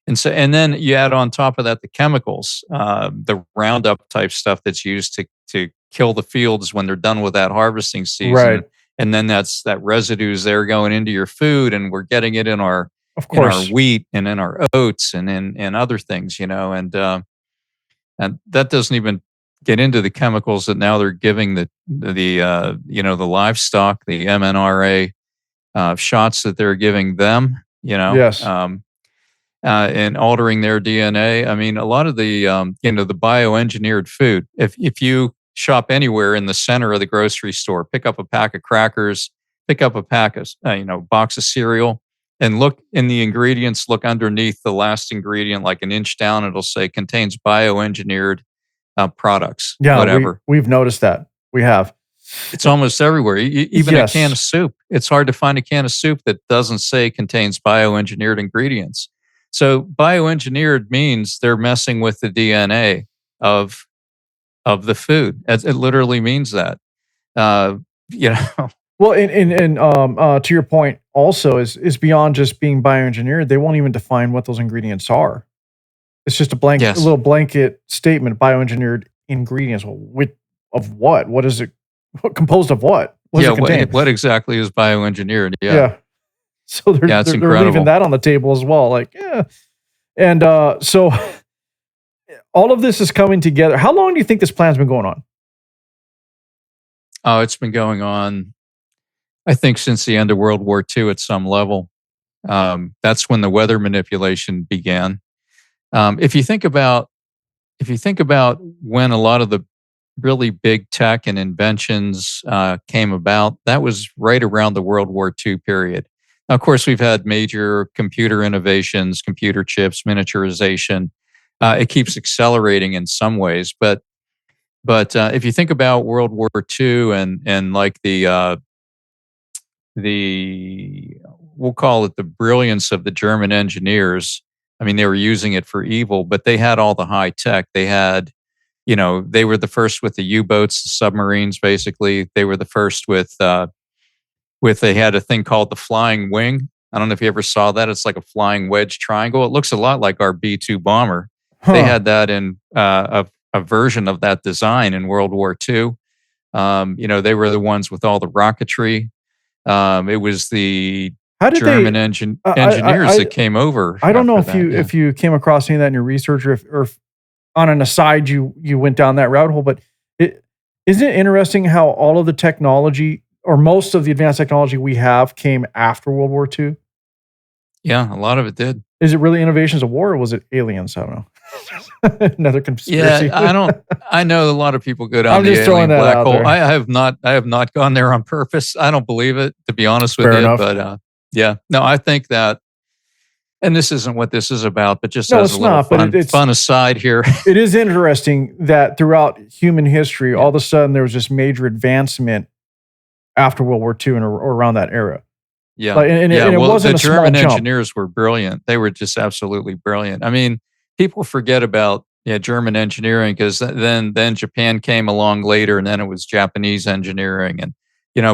and then you add on top of that the chemicals, the Roundup type stuff that's used to kill the fields when they're done with that harvesting season, Right. and then that residues there going into your food, and we're getting it in our Of course. wheat and in our oats and in other things, and that doesn't even get into the chemicals that now they're giving the livestock, the MNRA shots that they're giving them, Yes. and altering their DNA. I mean, a lot of the the bioengineered food. If you shop anywhere in the center of the grocery store, pick up a pack of crackers, pick up a pack of box of cereal, and look in the ingredients. Look underneath the last ingredient, like an inch down. It'll say contains bioengineered products, Yeah, whatever. we've noticed that. We have. It's almost everywhere. Even a can of Yes. soup. It's hard to find a can of soup that doesn't say contains bioengineered ingredients. So bioengineered means they're messing with the DNA of the food. It literally means that. Uh, you know, Well, and to your point, also is beyond just being bioengineered. They won't even define what those ingredients are. It's just a yes. little blanket statement. Bioengineered ingredients. Well, of what? What is it? Composed of what? What does Yeah. it contain? What exactly is bioengineered? Yeah. Yeah. So Yeah. It's they're leaving incredible. that on the table as well. Like, yeah. And so all of this is coming together. How long do you think this plan's been going on? Oh, it's been going on, I think, since the end of World War II at some level. That's when the weather manipulation began. If you think about when a lot of the really big tech and inventions came about, that was right around the World War II period. Now, of course, we've had major computer innovations, computer chips, miniaturization. It keeps accelerating in some ways, but if you think about World War II and like the we'll call it the brilliance of the German engineers. I mean, they were using it for evil, but they had all the high tech. They had, they were the first with the U-boats, the submarines. Basically, they were the first with they had a thing called the flying wing. I don't know if you ever saw that. It's like a flying wedge triangle. It looks a lot like our B-2 bomber. They Huh. had that in a version of that design in World War II. They were the ones with all the rocketry. It was the How did German they? engineers that came over I don't know after if that. if you came across any of that in your research, or if on an aside you went down that rabbit hole. But isn't it interesting how all of the technology or most of the advanced technology we have came after World War II? Yeah, a lot of it did. Is it really innovations of war or was it aliens? I don't know. Another conspiracy. I know a lot of people go down I'm the just throwing alien that black out hole. there. I have not gone there on purpose. I don't believe it, to be honest with Fair you. enough. But yeah, no, I think that, and this isn't what this is about, but just No, as a it's little not. But fun aside here. it is interesting that throughout human history, Yeah. all of a sudden there was this major advancement after World War II or around that era. Yeah. Like, and it Well, wasn't the a small German jump. engineers were brilliant. They were just absolutely brilliant. I mean, people forget about German engineering because then Japan came along later, and then it was Japanese engineering, and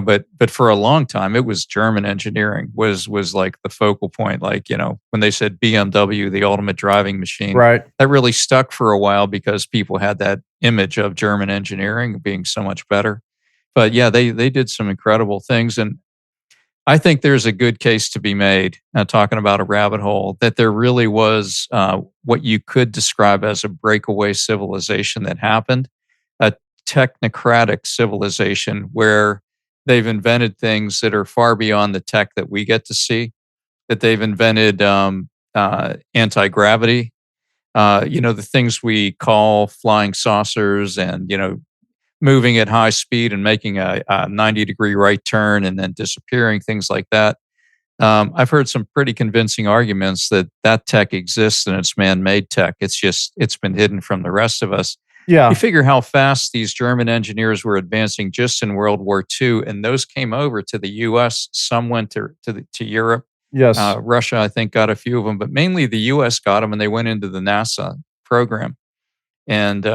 but for a long time it was German engineering was like the focal point. Like when they said BMW, the ultimate driving machine, Right. that really stuck for a while because people had that image of German engineering being so much better. But yeah, they did some incredible things, and I think there's a good case to be made, talking about a rabbit hole, that there really was what you could describe as a breakaway civilization that happened, a technocratic civilization where they've invented things that are far beyond the tech that we get to see, that they've invented anti gravity, the things we call flying saucers and, moving at high speed and making a 90-degree right turn and then disappearing, things like that. I've heard some pretty convincing arguments that that tech exists and it's man-made tech. It's been hidden from the rest of us. You Yeah. figure how fast these German engineers were advancing just in World War II, and those came over to the U.S. Some went to Europe. Yes. Russia, I think, got a few of them, but mainly the U.S. got them, and they went into the NASA program. And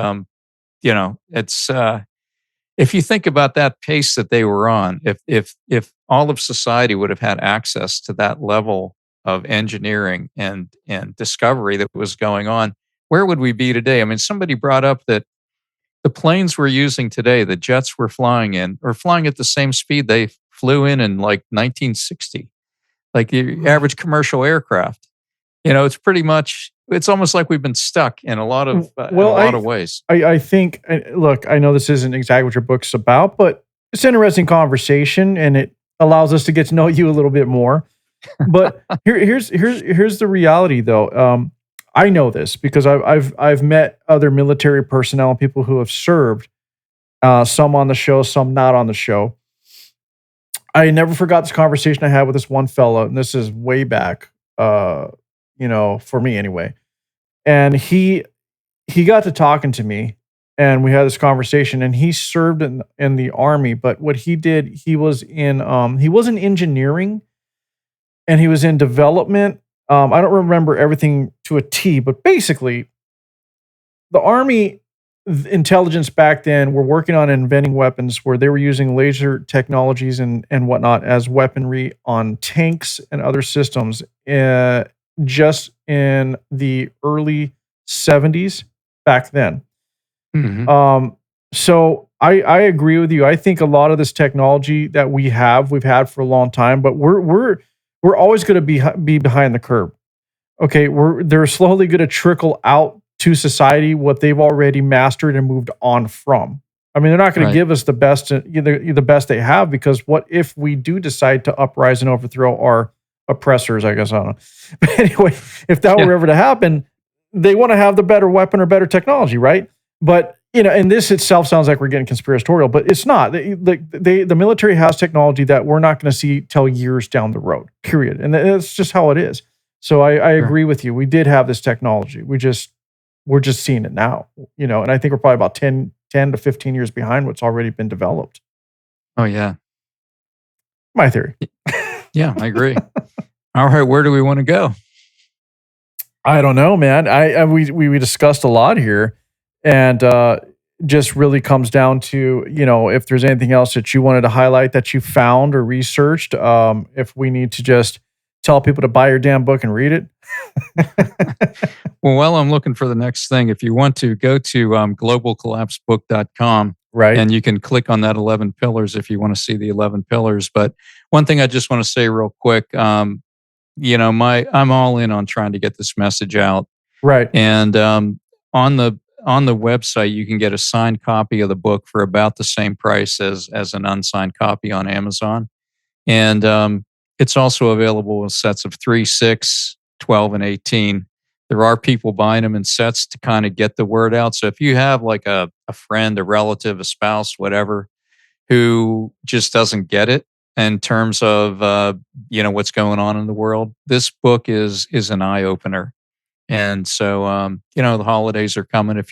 it's if you think about that pace that they were on, if all of society would have had access to that level of engineering and discovery that was going on, where would we be today? I mean, somebody brought up that the planes we're using today, the jets we're flying in, are flying at the same speed they flew in like 1960, like the average commercial aircraft. It's pretty much, it's almost like we've been stuck in a lot of ways. I think, look, I know this isn't exactly what your book's about, but it's an interesting conversation and it allows us to get to know you a little bit more. But here's the reality though. I know this because I've met other military personnel and people who have served, some on the show, some not on the show. I never forgot this conversation I had with this one fellow, and this is way back, for me anyway. And he got to talking to me, and we had this conversation. And he served in the army, but what he did, he was in engineering, and he was in development. I don't remember everything to a T, but basically, the army intelligence back then were working on inventing weapons where they were using laser technologies and whatnot as weaponry on tanks and other systems. Just in the early 70s back then. Mhm. So I agree with you. I think a lot of this technology that we've had for a long time, but we're always going to be behind the curve. Okay, they're slowly going to trickle out to society what they've already mastered and moved on from. I mean, they're not going to Right. give us the best, the best they have, because what if we do decide to uprise and overthrow our oppressors? I guess I don't know. But anyway, if that were Yeah. ever to happen, they want to have the better weapon or better technology, right? But and this itself sounds like we're getting conspiratorial, but it's not. The military has technology that we're not going to see till years down the road. Period, and that's just how it is. So I Sure. agree with you. We did have this technology. We're just seeing it now, and I think we're probably about 10 to 15 years behind what's already been developed. Oh, yeah. My theory. Yeah, I agree. All right, where do we want to go? I don't know, man. We discussed a lot here, and just really comes down to if there's anything else that you wanted to highlight that you found or researched. If we need to just tell people to buy your damn book and read it. Well, while I'm looking for the next thing, if you want to go to globalcollapsebook.com, Right. and you can click on that 11 pillars if you want to see the 11 pillars. But one thing I just want to say real quick, I'm all in on trying to get this message out. Right. And on the website, you can get a signed copy of the book for about the same price as an unsigned copy on Amazon. And it's also available in sets of 3, 6, 12, and 18. There are people buying them in sets to kind of get the word out. So if you have like a friend, a relative, a spouse, whatever, who just doesn't get it in terms of what's going on in the world, this book is an eye opener. And so the holidays are coming.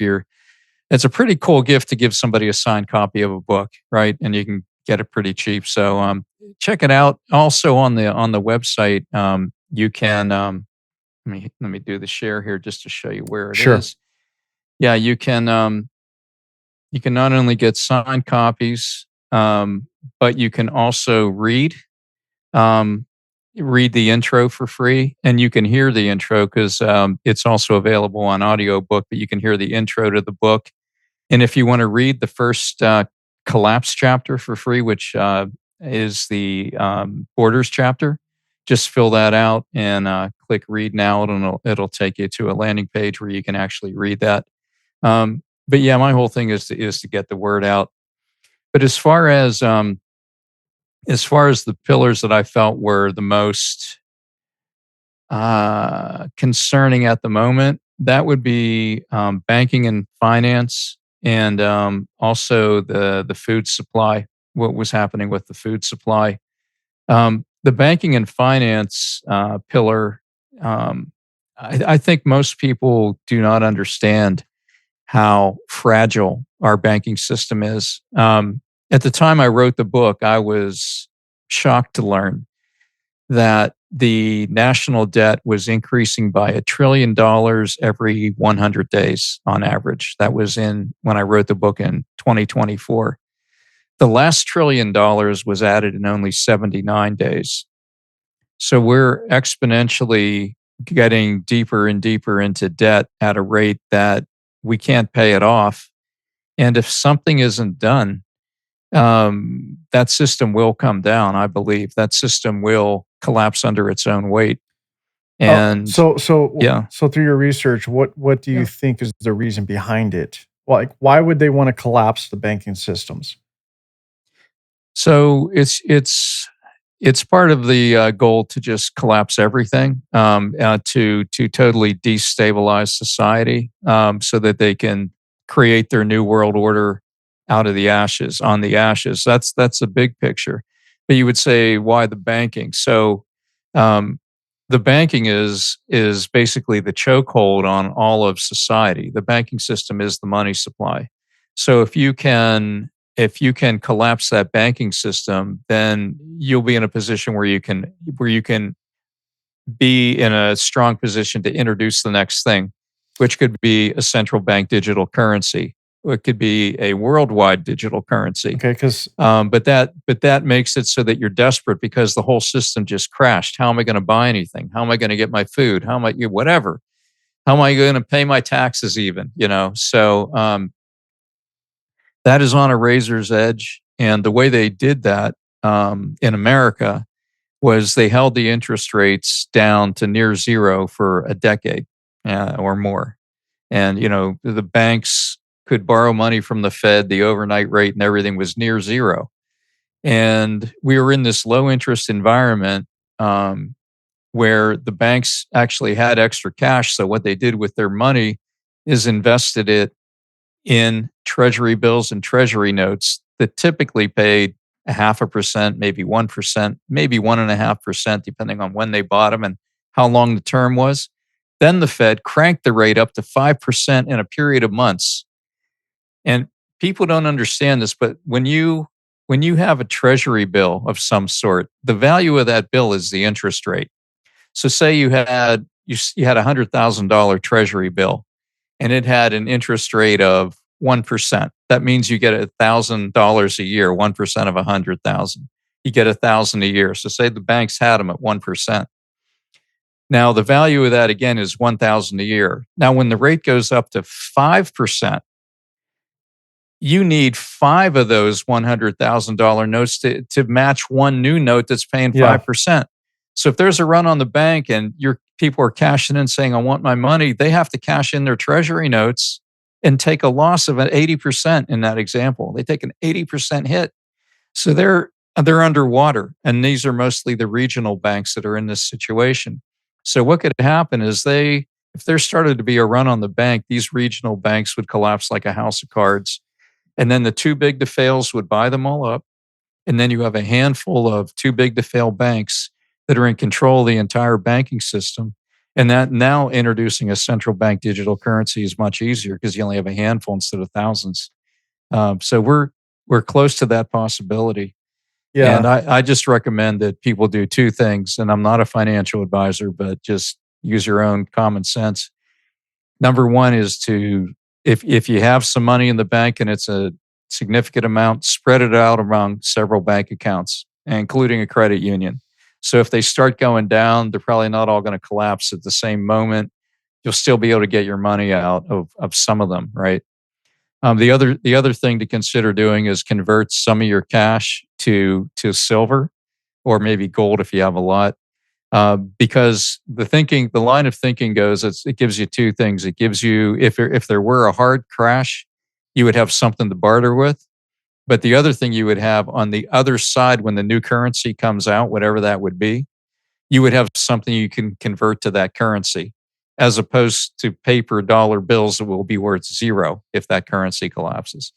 It's a pretty cool gift to give somebody a signed copy of a book, right? And you can get it pretty cheap. So check it out. Also on the website, you can let me do the share here just to show you where it Sure. is. Yeah, you can not only get signed copies, but you can also um, read the intro for free, and you can hear the intro because it's also available on audiobook. But you can hear the intro to the book, and if you want to read the first collapse chapter for free, which is the borders chapter, just fill that out and click read now, and it'll take you to a landing page where you can actually read that. But yeah, my whole thing is to get the word out. But as far as the pillars that I felt were the most concerning at the moment, that would be banking and finance, and also the food supply. What was happening with the food supply? The banking and finance pillar. I think most people do not understand how fragile our banking system is. At the time I wrote the book, I was shocked to learn that the national debt was increasing by $1 trillion every 100 days on average. That was when I wrote the book in 2024. The last $1 trillion was added in only 79 days. So we're exponentially getting deeper and deeper into debt at a rate that we can't pay it off. And if something isn't done, that system will come down. I believe that system will collapse under its own weight. And yeah, So through your research, what do you yeah. think is the reason behind it? Like, why would they want to collapse the banking systems? So it's part of the goal to just collapse everything, to totally destabilize society, so that they can create their new world order out of the ashes, on the ashes. That's a big picture. But you would say, why the banking? So um, the banking is basically the chokehold on all of society. The banking system is the money supply. So if you can collapse that banking system, then you'll be in a position where you can be in a strong position to introduce the next thing, which could be a central bank digital currency. Or it could be a worldwide digital currency. Okay, because But that makes it so that you're desperate because the whole system just crashed. How am I going to buy anything? How am I going to get my food? How am I whatever? How am I going to pay my taxes? Even so. That is on a razor's edge. And the way they did that in America was they held the interest rates down to near zero for a decade or more. And, the banks could borrow money from the Fed, the overnight rate and everything was near zero. And we were in this low interest environment where the banks actually had extra cash. So what they did with their money is invested it in treasury bills and treasury notes that typically paid 0.5%, maybe 1%, maybe 1.5%, depending on when they bought them and how long the term was. Then the Fed cranked the rate up to 5% in a period of months. And people don't understand this, but when you have a treasury bill of some sort, the value of that bill is the interest rate. So say you had $100,000 treasury bill and it had an interest rate of 1%. That means you get $1,000 a year, 1% of 100,000. You get 1,000 a year. So say the banks had them at 1%. Now the value of that again is 1,000 a year. Now when the rate goes up to 5%, you need five of those $100,000 notes to match one new note that's paying yeah, 5%. So if there's a run on the bank and your people are cashing in saying, I want my money, they have to cash in their treasury notes and take a loss of an 80% in that example. They take an 80% hit. So they're underwater. And these are mostly the regional banks that are in this situation. So what could happen is if there started to be a run on the bank, these regional banks would collapse like a house of cards. And then the too big to fails would buy them all up. And then you have a handful of too big to fail banks that are in control of the entire banking system. And that now introducing a central bank digital currency is much easier because you only have a handful instead of thousands. So we're close to that possibility. And Yeah. I just recommend that people do two things. And I'm not a financial advisor, but just use your own common sense. Number one is to, if you have some money in the bank and it's a significant amount, spread it out among several bank accounts, including a credit union. So if they start going down, they're probably not all going to collapse at the same moment. You'll still be able to get your money out of some of them, right? The other thing to consider doing is convert some of your cash to silver or maybe gold if you have a lot. Because the line of thinking goes, it gives you two things. It gives you, if there were a hard crash, you would have something to barter with. But the other thing you would have on the other side when the new currency comes out, whatever that would be, you would have something you can convert to that currency, as opposed to paper dollar bills that will be worth zero if that currency collapses.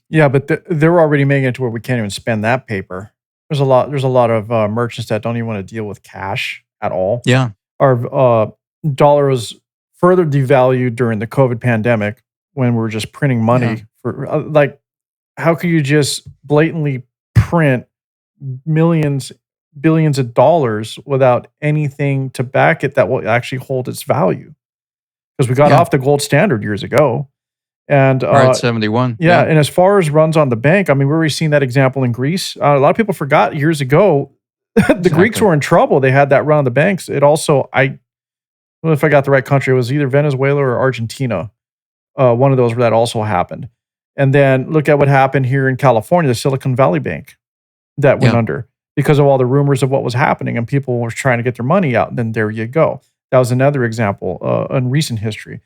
Yeah, but they're already making it to where we can't even spend that paper. There's a lot of merchants that don't even want to deal with cash at all. Yeah. Our dollar was further devalued during the COVID pandemic when we were just printing money for like, how could you just blatantly print millions, billions of dollars without anything to back it that will actually hold its value? Because we got Yeah. off the gold standard years ago. And Right, 71. yeah, and as far as runs on the bank, I mean, we're already seeing that example in Greece. A lot of people forgot years ago the Greeks Exactly. were in trouble. They had that run on the banks. It also, I don't know if I got the right country. It was either Venezuela or Argentina. One of those where that also happened. And then look at what happened here in California, the Silicon Valley Bank that went Yeah. under because of all the rumors of what was happening and people were trying to get their money out. And then there you go. That was another example in recent history.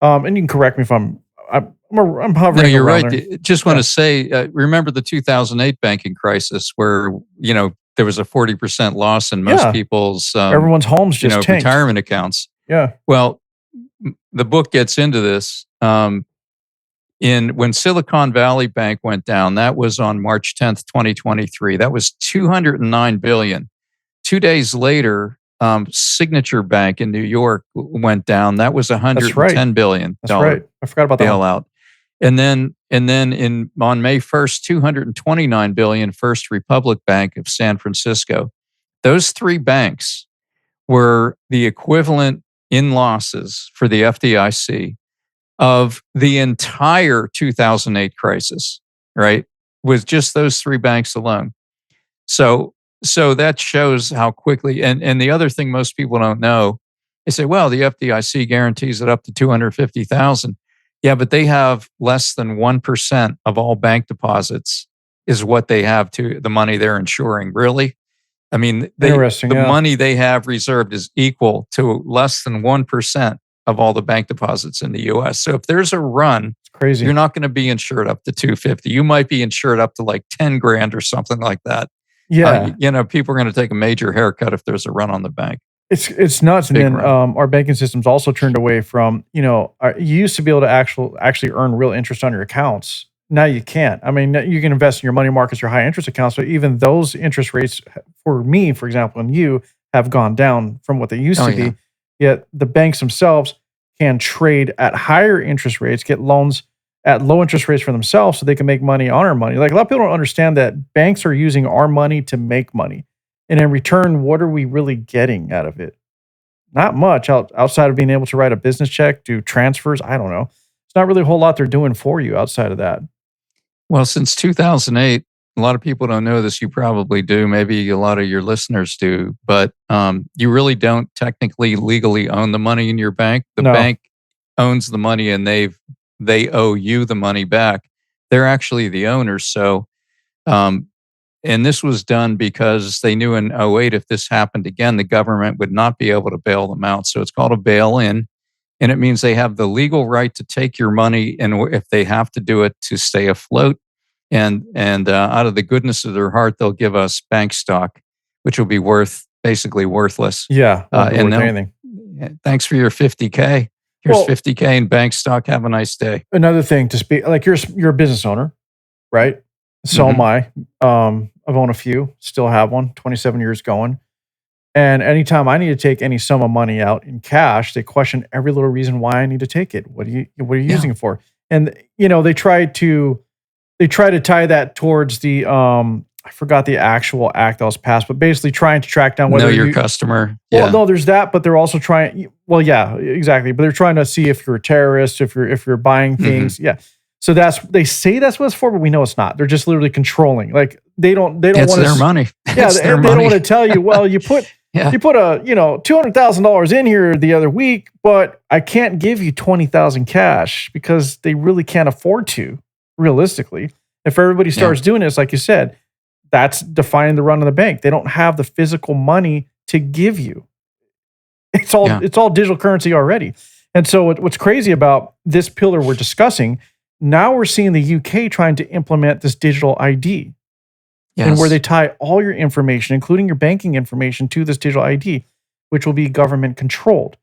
And you can correct me if I'm hovering No, you're around right. there. Just want Yeah. to say, remember the 2008 banking crisis where, there was a 40% loss in most Yeah. people's, Everyone's homes just tanked. retirement accounts. Yeah. Well, the book gets into this. When Silicon Valley Bank went down, that was on March 10th, 2023. That was $209 billion. 2 days later, Signature Bank in New York went down. That was $110 billion That's right. I forgot about that one. bailout. And then on May 1st, $229 billion First Republic Bank of San Francisco. Those three banks were the equivalent in losses for the FDIC of the entire 2008 crisis, right? With just those three banks alone. So that shows how quickly, and the other thing most people don't know, they say, well, the FDIC guarantees it up to 250,000. Yeah, but they have less than 1% of all bank deposits is what they have to the money they're insuring. Really? I mean, Interesting. the Yeah. money they have reserved is equal to less than 1% of all the bank deposits in the US. So if there's a run, It's crazy. you're not going to be insured up to 250. You might be insured up to like 10 grand or something like that. Yeah. People are going to take a major haircut if there's a run on the bank. It's nuts. And Big then run. our banking system's also turned away from, you used to be able to actually earn real interest on your accounts. Now you can't. I mean, you can invest in your money markets or high interest accounts, but even those interest rates for me, for example, and you have gone down from what they used to Yeah. be. Yet the banks themselves can trade at higher interest rates, get loans at low interest rates for themselves so they can make money on our money. Like a lot of people don't understand that banks are using our money to make money. And in return, what are we really getting out of it? Not much outside of being able to write a business check, do transfers. I don't know. It's not really a whole lot they're doing for you outside of that. Well, since 2008, a lot of people don't know this. You probably do. Maybe a lot of your listeners do, but you really don't technically legally own the money in your bank. The No. bank owns the money, and they owe you the money back. They're actually the owners. So, and this was done because they knew in '08 if this happened again, the government would not be able to bail them out. So it's called a bail-in, and it means they have the legal right to take your money, and if they have to do it to stay afloat, and out of the goodness of their heart, they'll give us bank stock, which will be basically worthless. Yeah. Won't be And worth anything. Yeah, thanks for your 50K. Here's Well, 50K in bank stock. Have a nice day. another thing to speak, like you're a business owner, right? So am Mhm. I. I've owned a few, still have one, 27 years going. And anytime I need to take any sum of money out in cash, they question every little reason why I need to take it. What are you Yeah. using it for? And they try to tie that towards the I forgot the actual act that was passed, but basically trying to track down Know whether your you customer. well, Yeah. no, there's that, but they're also trying well, yeah, exactly. But they're trying to see if you're a terrorist, if you're buying Mhm. things. Yeah. So they say that's what it's for, but we know it's not. They're just literally controlling. Like they don't It's want their to money. yeah, It's their they don't want money. to tell you, well, you put Yeah. a, $200,000 in here the other week, but I can't give you 20,000 cash because they really can't afford to, realistically. If everybody Yeah. starts doing this, like you said, that's defining the run of the bank. They don't have the physical money to give you. Yeah. It's all digital currency already. And so what's crazy about this pillar we're discussing, now we're seeing the UK trying to implement this digital ID and where they Yes. tie all your information, including your banking information, to this digital ID, which will be government controlled.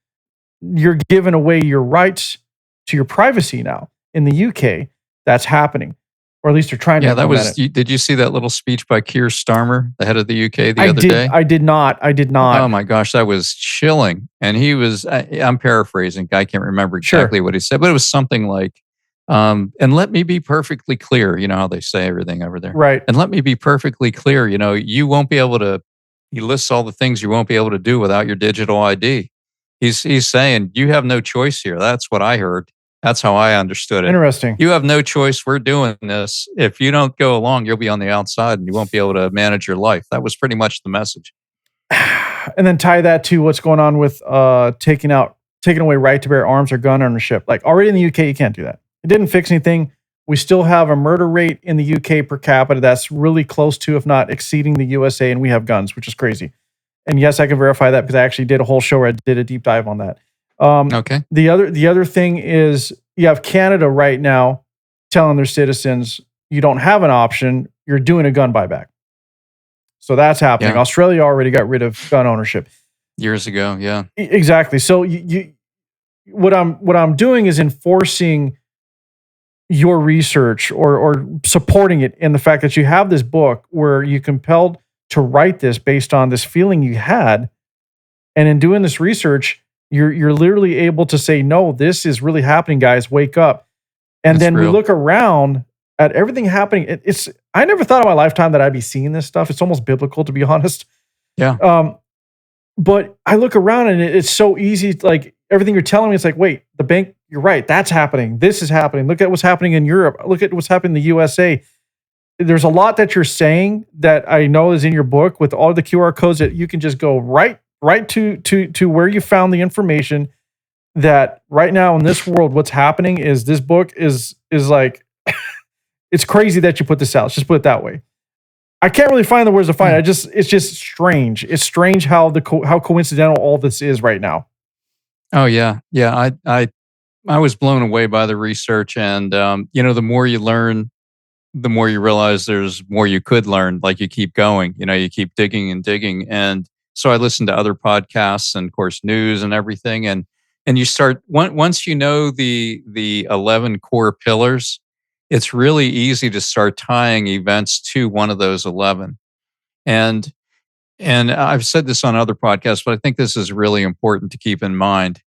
You're giving away your rights to your privacy now. In the UK, that's happening, or at least they're trying to Yeah, that implement was. it. Did you see that little speech by Keir Starmer, the head of the UK, the other day? I did not. I did not. Oh my gosh, that was chilling. And he was. I'm paraphrasing. I can't remember Sure. exactly what he said, but it was something like, "And let me be perfectly clear." You know how they say everything over there. Right. And let me be perfectly clear. You won't be able to. He lists all the things you won't be able to do without your digital ID. He's saying you have no choice here. That's what I heard. That's how I understood it. Interesting. You have no choice. We're doing this. If you don't go along, you'll be on the outside and you won't be able to manage your life. That was pretty much the message. And then tie that to what's going on with taking away right to bear arms or gun ownership. Like already in the UK, you can't do that. It didn't fix anything. We still have a murder rate in the UK per capita that's really close to, if not exceeding, the USA, and we have guns, which is crazy. And yes, I can verify that because I actually did a whole show where I did a deep dive on that. Okay. The other thing is you have Canada right now telling their citizens you don't have an option. You're doing a gun buyback. So that's happening. Yeah. Australia already got rid of gun ownership. Years ago. Yeah. Exactly. So what I'm doing is enforcing your research or supporting it in the fact that you have this book where you compelled to write this based on this feeling you had, and in doing this research, you're literally able to say, no, this is really happening, guys. Wake up. And That's then we real. look around at everything happening. It's I never thought in my lifetime that I'd be seeing this stuff. It's almost biblical, to be honest. Yeah. But I look around and it's so easy. Like everything you're telling me, it's like, wait, the bank, you're right. That's happening. This is happening. Look at what's happening in Europe. Look at what's happening in the USA. There's a lot that you're saying that I know is in your book with all the QR codes that you can just go right to where you found the information. That right now in this world, what's happening is this book is like, it's crazy that you put this out. Let's just put it that way. I can't really find the words to find it. It's just strange. It's strange how how coincidental all this is right now. Oh yeah. Yeah. I was blown away by the research, and the more you learn, the more you realize there's more you could learn. Like you keep going. You keep digging and digging, and so I listened to other podcasts and, of course, news and everything, and you start once you know the 11 core pillars, it's really easy to start tying events to one of those 11. And and I've said this on other podcasts, but I think this is really important to keep in mind.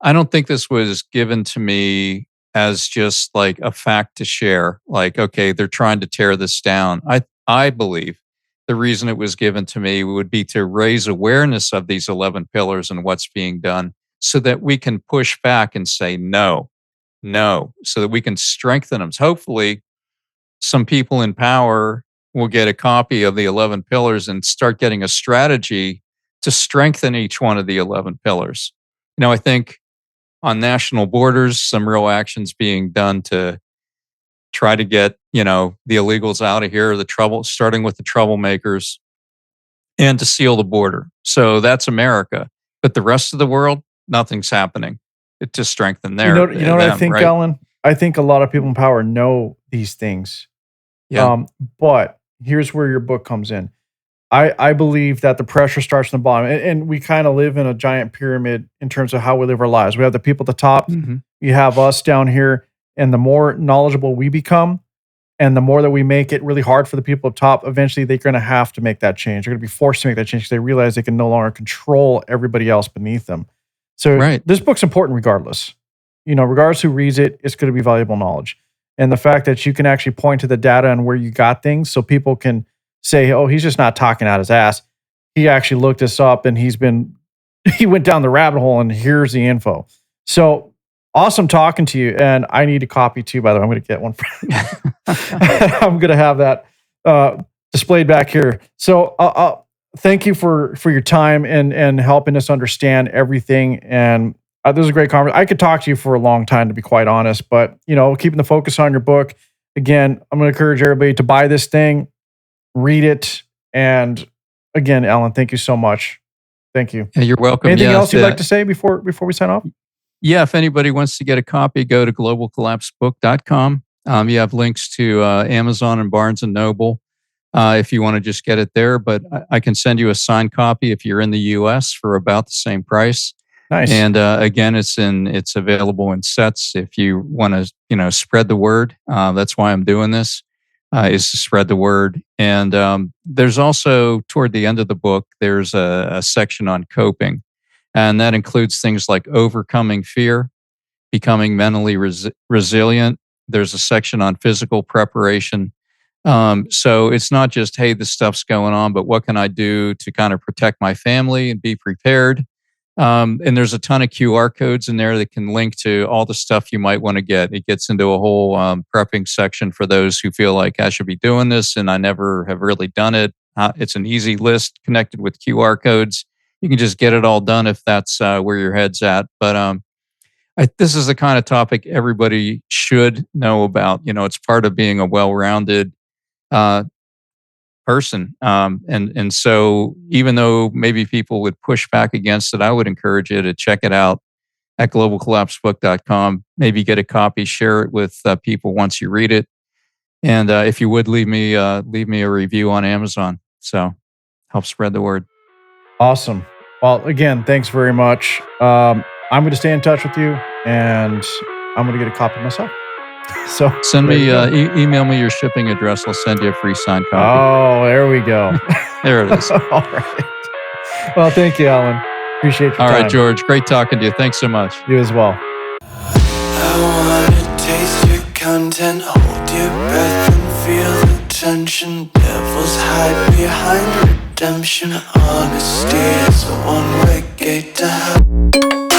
I don't think this was given to me as just like a fact to share. Like, okay, they're trying to tear this down. I believe the reason it was given to me would be to raise awareness of these 11 pillars and what's being done so that we can push back and say no, no, so that we can strengthen them. So hopefully, some people in power will get a copy of the 11 pillars and start getting a strategy to strengthen each one of the 11 pillars. I think on national borders, some real actions being done to try to get, the illegals out of here, starting with the troublemakers, and to seal the border. So that's America. But the rest of the world, nothing's happening. It to strengthen You know what I them, think, right? Allan? I think a lot of people in power know these things. Yeah. But here's where your book comes in. I believe that the pressure starts from the bottom, and we kind of live in a giant pyramid in terms of how we live our lives. We have the people at the top, Mhm. you have us down here, and the more knowledgeable we become, and the more that we make it really hard for the people up top, eventually they're going to have to make that change. They're going to be forced to make that change because they realize they can no longer control everybody else beneath them. So Right. this book's important regardless. Regardless who reads it, it's going to be valuable knowledge. And the fact that you can actually point to the data and where you got things so people can say, oh, he's just not talking out his ass. He actually looked this up and he went down the rabbit hole and here's the info. So awesome talking to you. And I need a copy too, by the way. I'm going to get one. I'm going to have that displayed back here. So thank you for your time and helping us understand everything. And this was a great conversation. I could talk to you for a long time, to be quite honest, but keeping the focus on your book. Again, I'm going to encourage everybody to buy this thing, read it. And again, Allan, thank you so much. Thank you. Yeah, you're welcome. Anything else you'd like to say before we sign off? Yeah, if anybody wants to get a copy, go to globalcollapsebook.com. You have links to Amazon and Barnes and Noble if you want to just get it there. But I can send you a signed copy if you're in the U.S. for about the same price. Nice. And again, it's available in sets if you want to spread the word. That's why I'm doing this. Is to spread the word. And there's also, toward the end of the book, there's a section on coping. And that includes things like overcoming fear, becoming mentally resilient. There's a section on physical preparation. So it's not just, hey, this stuff's going on, but what can I do to kind of protect my family and be prepared? And there's a ton of QR codes in there that can link to all the stuff you might want to get. It gets into a whole prepping section for those who feel like I should be doing this and I never have really done it. It's an easy list connected with QR codes. You can just get it all done if that's where your head's at. But this is the kind of topic everybody should know about. It's part of being a well-rounded person. And so even though maybe people would push back against it, I would encourage you to check it out at globalcollapsebook.com. Maybe get a copy, share it with people once you read it. And if you would leave me a review on Amazon. So help spread the word. Awesome. Well, again, thanks very much. I'm going to stay in touch with you and I'm going to get a copy myself. So send me, email me your shipping address. I'll send you a free signed copy. Oh, there we go. There it is. All right. Well, thank you, Allan. Appreciate your time. All right, George. Great talking to you. Thanks so much. You as well. I wanna taste your content, hold your breath and feel the tension. Devils hide behind redemption. Honesty is a one-way gate to hell.